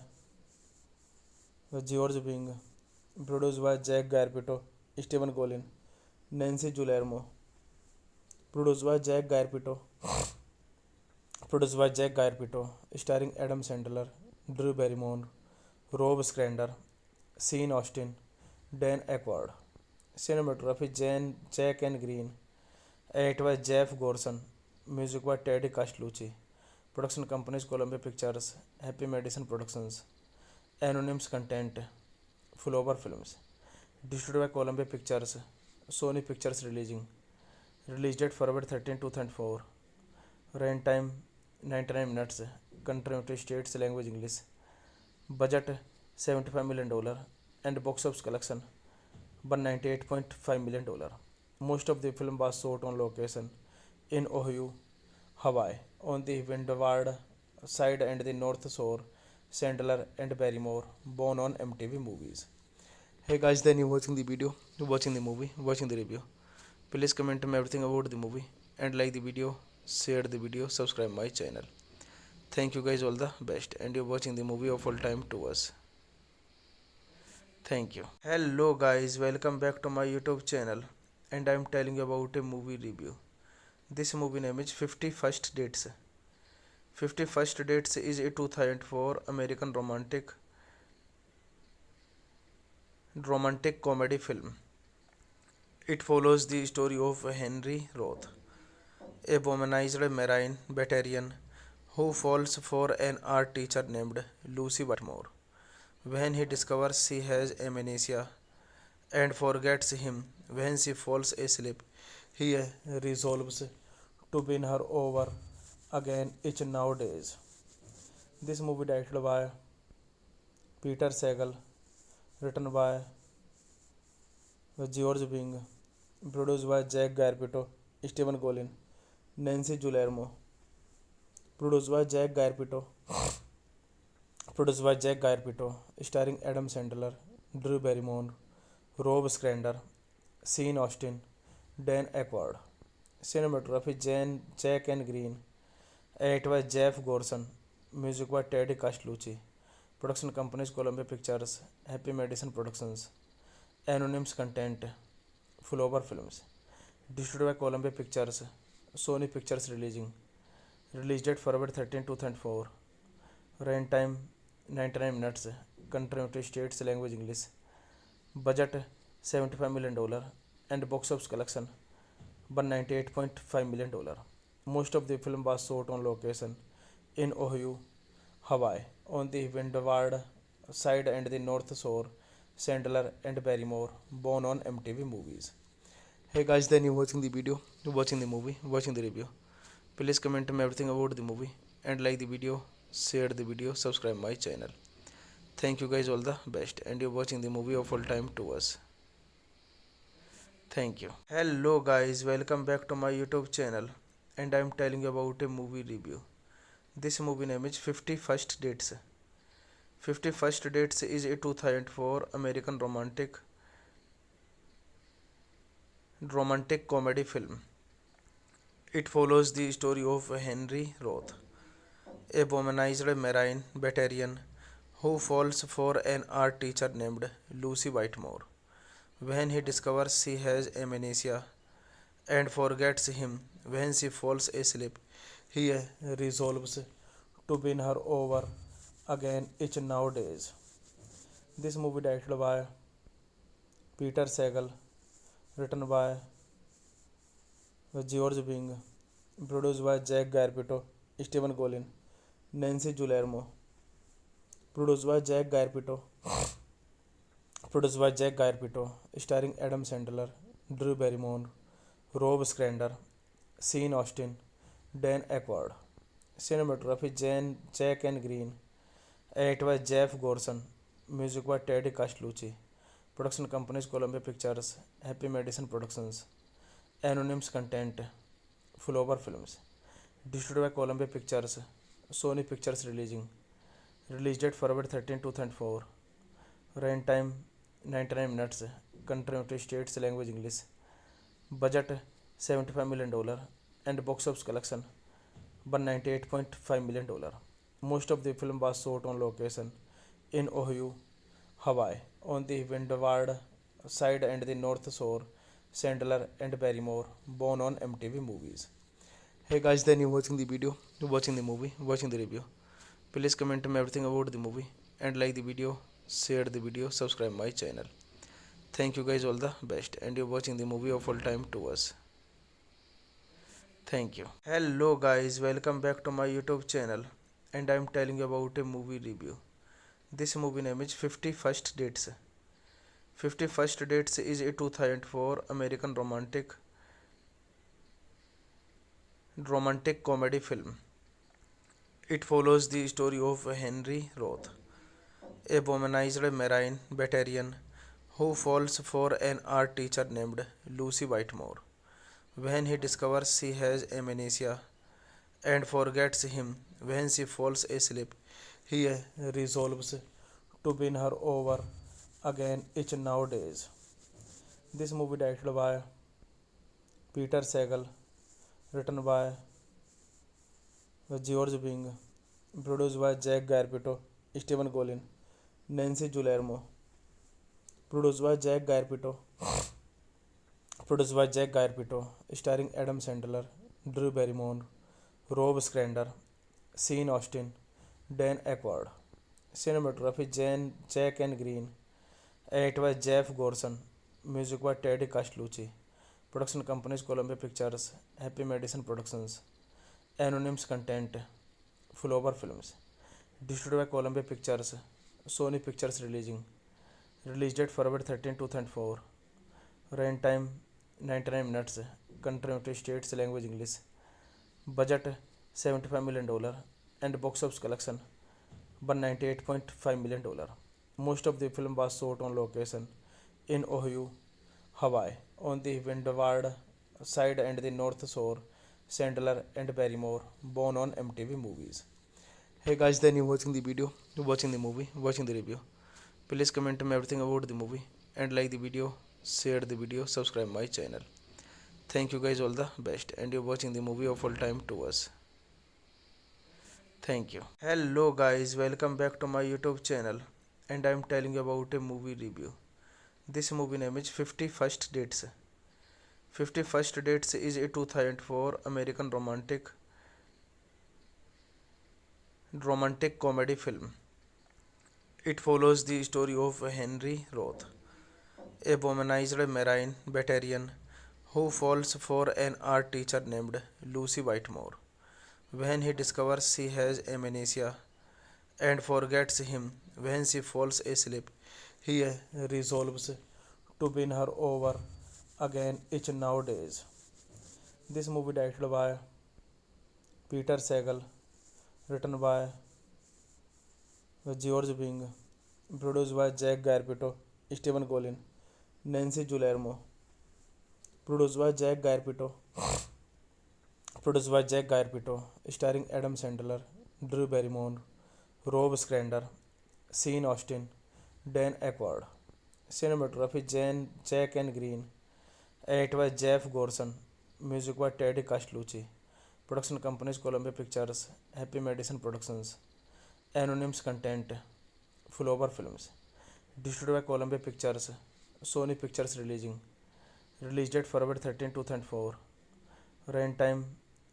George Bing, produced by Jack Garpito, Stephen Colin, Nancy Guillermo. Produced by Jack Garpito. Produced by Jack Garpito, starring Adam Sandler, Drew Barrymore, Rob Schneider, Sean Austin, Dan Aykroyd. Cinematography Jack and Green. Edited by Jeff Gorson. Music by Teddy Castellucci. Production companies Columbia Pictures, Happy Madison Productions, Anonymous Content, Flower Films. Distributed by Columbia Pictures, Sony Pictures releasing. Release date February 13, 2004. Run time 99 minutes. Country United States language English. Budget $75 million and box office collection $198.5 million. Most of the film was shot on location in Ohio, Hawaii, on the Windward side and the North Shore. Sandler, and Barrymore, born on MTV Movies. Hey guys, then you watching the video, watching the movie, watching the review. Please comment me everything about the movie and like the video, share the video, subscribe my channel. Thank you guys, all the best, and you're watching the movie of all time to us. Thank you. Hello guys, welcome back to my YouTube channel, and I'm telling you about a movie review. This movie name is 51st Dates. 51st Dates is a 2004 American romantic comedy film. It follows the story of Henry Roth, a womanized Marine veteran who falls for an art teacher named Lucy Whitmore. When he discovers she has amnesia and forgets him when she falls asleep, he resolves to win her over again each nowadays. This movie directed by Peter Sagal, written by George Bing, produced by Jack Garpito, Stephen Colin, Nancy Guillermo, produced by Jack Garpito, starring Adam Sandler, Drew Barrymore, Rob Schneider, Sean Austin, Dan Aykroyd. Cinematography Jack and Green. Edited by Jeff Gorson. Music by Teddy Castellucci. Production companies Columbia Pictures, Happy Madison Productions, Anonymous Content, Flower Films. Distributed by Columbia Pictures, Sony Pictures Releasing. Release date February 13, 2004. Run time 99 minutes. Country United States language English. Budget $75 million and box office collection $198.5 million. Most of the film was shot on location in Ohio, Hawaii, on the windward side and the north shore. Sandler and Barrymore, born on MTV Movies. Hey guys, then you watching the video, watching the movie, watching the review. Please comment me everything about the movie and like the video, share the video, subscribe my channel. Thank you guys, all the best, and you're watching the movie of all time to us. Thank you. Hello guys, welcome back to my YouTube channel, and I'm telling you about a movie review. This movie name is 51st Dates. 51st Dates is a 2004 American romantic comedy film. It follows the story of Henry Roth, a womanized Marine veteran who falls for an art teacher named Lucy Whitmore. When he discovers she has amnesia and forgets him when she falls asleep, he resolves to win her over again each nowadays. This movie directed by Peter Sagal, written by George Bing, produced by Jack Garpito, Stephen Colin, Nancy Guillermo, starring Adam Sandler, Drew Barrymore, Rob Schneider, Sean Austin, Dan Aykroyd. Cinematography Jack and Green. Edited by Jeff Gorson. Music by Teddy Castellucci. Production companies Columbia Pictures, Happy Madison Productions, Anonymous Content, Flower Films. Distributed by Columbia Pictures, Sony Pictures Releasing. Release date February 13, 2004. Run time 99 minutes. Country United States language English. Budget $75 million and box office collection $198.5 million. Most of the film was shot on location in Ohio, Hawaii, on the windward side and the north shore. Sandler and Barrymore, born on MTV Movies. Hey guys, then you watching the video, watching the movie, watching the review. Please comment me everything about the movie and like the video, share the video, subscribe my channel. Thank you guys, all the best, and you're watching the movie of all time to us. Thank you. Hello guys, welcome back to my YouTube channel, and I'm telling you about a movie review. This movie name is 51st Dates. 51st Dates is a 2004 American romantic comedy film. It follows the story of Henry Roth, a womanized Marine veteran who falls for an art teacher named Lucy Whitmore. When he discovers she has amnesia and forgets him when she falls asleep, He resolves to win her over again each nowadays. This movie directed by Peter Sagal, written by George Bing, produced by Jack Garpito, Stephen Golin, Nancy Guillermo, produced by Jack Garpito, starring Adam Sandler, Drew Barrymore, Rob Schneider, Sean Austin, Dan Aykroyd. Cinematography Jack and Green. Edit by Jeff Gorson. Music by Teddy Castellucci. Production companies Columbia Pictures, Happy Madison Productions, Anonymous Content, Flower Films. Distributed by Columbia Pictures, Sony Pictures releasing. Release date February 13, 2004. Run time 99 minutes. Country United States language English. Budget $75 million and box office collection $198.5 million. Most of the film was shot on location in Ohio, Hawaii, on the windward side and the north shore. Sandler and Barrymore, born on MTV Movies. Hey guys, then you watching the video, watching the movie, watching the review. Please comment me everything about the movie and like the video, share the video, subscribe my channel. Thank you guys, all the best, and you're watching the movie of all time to us. Thank you. Hello guys, welcome back to my YouTube channel, and I'm telling you about a movie review. This movie name is 51st Dates. 51st Dates is a 2004 American romantic comedy film. It follows the story of Henry Roth, a womanized Marine veteran who falls for an art teacher named Lucy Whitemore. When he discovers she has amnesia and forgets him when she falls asleep, he resolves to win her over again each nowadays. This movie directed by Peter Sagal, written by George Bing, produced by Jack Garpito, Stephen Golin, Nancy Guillermo, produced by Jack Garpito, starring Adam Sandler, Drew Barrymore, Rob Schneider, Sean Austin, Dan Aykroyd. Cinematography Jack and Green. Edit by Jeff Gorson. Music by Teddy Castellucci. Production companies Columbia Pictures, Happy Madison Productions, Anonymous Content, Flower Films. Distributed by Columbia Pictures, Sony Pictures releasing. Release date February 13, 2004. Run time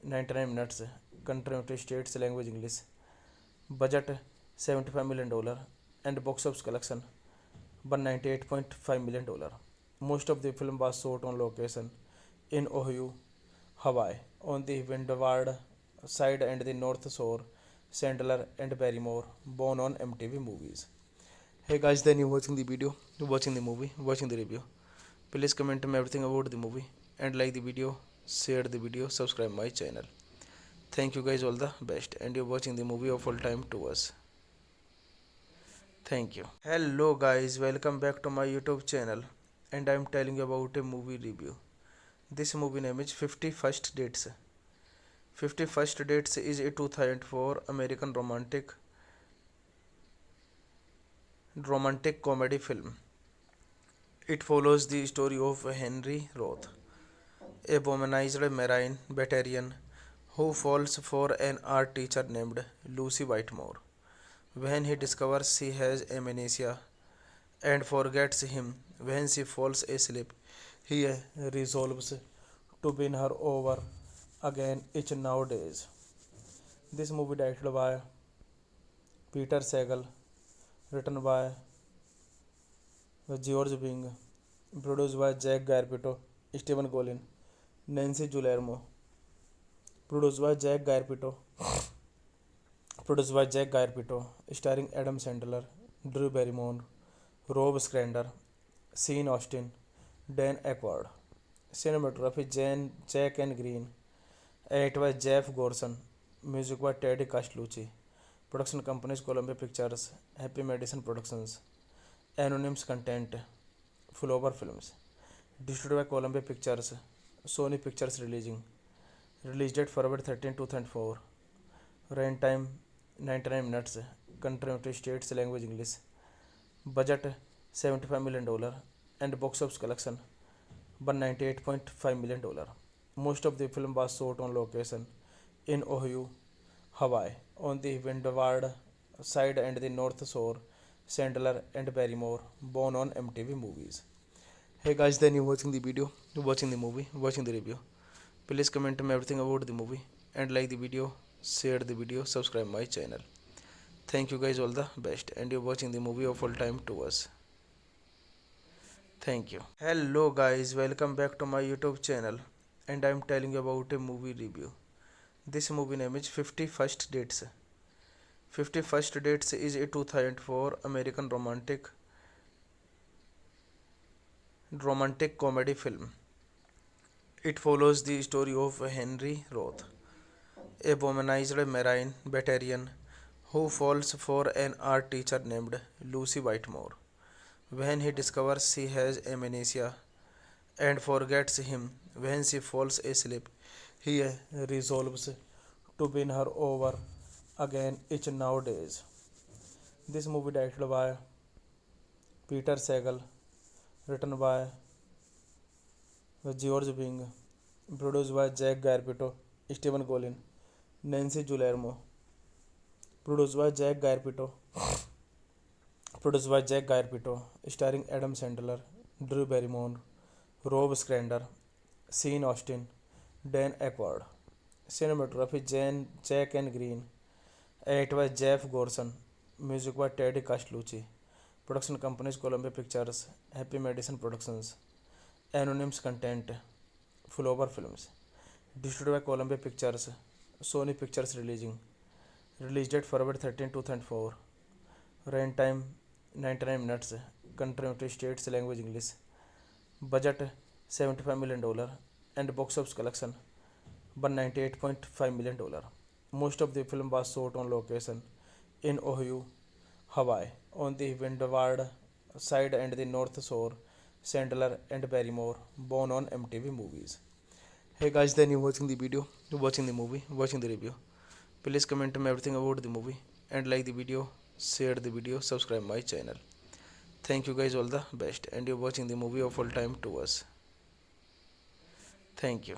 99 minutes. Country United States language English. Budget $75 million and box office collection $198.5 million. Most of the film was shot on location in Ohio, Hawaii, on the windward side and the north shore. Sandler and Barrymore, born on MTV Movies. Hey guys, then you watching the video, watching the movie, watching the review. Please comment me everything about the movie and like the video, share the video, subscribe my channel. Thank you guys, all the best, and you're watching the movie of all time to us. Thank you. Hello guys, welcome back to my YouTube channel, and I'm telling you about a movie review. This movie name is 51st Dates. 51st Dates is a 2004 American romantic comedy film. It follows the story of Henry Roth, a womanized Marine veteran who falls for an art teacher named Lucy Whitemore. When he discovers she has amnesia and forgets him when she falls asleep, he resolves to win her over again each nowadays. This movie directed by Peter Sagal, written by George Bing, produced by Jack Garpito, Stephen Golin, Nancy Guillermo, starring Adam Sandler, Drew Barrymore, Rob Schneider, Sean Austin, Dan Aykroyd. Cinematography Jack and Green. Edit by Jeff Gorson. Music by Teddy Castellucci. Production companies Columbia Pictures, Happy Madison Productions, Anonymous Content, Flower Films. Distributed by Columbia Pictures, Sony Pictures releasing. Release date February 13, 2004. Run time 99 minutes. country United States, language English, budget $75 million, and box office collection $198.5 million. Most of the film was shot on location in Oahu, Hawaii, on the windward side and the north shore. Sandler and Barrymore, born on MTV Movies. Hey guys, then you watching the video, watching the movie, watching the review. Please comment me everything about the movie and like the video, share the video, subscribe my channel. Thank you guys, all the best, and you're watching the movie of all time to us. Thank you. Hello guys, welcome back to my YouTube channel, and I'm telling you about a movie review. This movie name is 51st Dates. 51st Dates is a 2004 American romantic comedy film. It follows the story of Henry Roth, a womanized Marine veteran who falls for an art teacher named Lucy Whitemore. When he discovers she has amnesia and forgets him when she falls asleep, he resolves to win her over again each nowadays. This movie directed by Peter Sagal, written by George Bing, produced by Jack Garpito, Stephen Colin, Nancy Guillermo, produced by Jack Garpito, starring Adam Sandler, Drew Barrymore, Rob Schneider, Sean Austin, Dan Aykroyd. Cinematography Jack and Green, edited by Jeff Gorson, music by Teddy Castellucci. Production companies Columbia Pictures, Happy Madison Productions, Anonymous Content, Flower Films. Distributed by Columbia Pictures, Sony Pictures Releasing. Release date February 13, 2004. Run time 99 minutes. Country United States, language English. Budget $75 million, and box office collection $198.5 million. Most of the film was shot on location in Oahu, Hawaii, on the windward side and the north shore. Sandler and Barrymore, born on MTV Movies. Hey guys, then you watching the video, watching the movie, watching the review. Please comment me everything about the movie and like the video, share the video, subscribe my channel. Thank you guys, all the best, and you're watching the movie of all time to us. Thank you.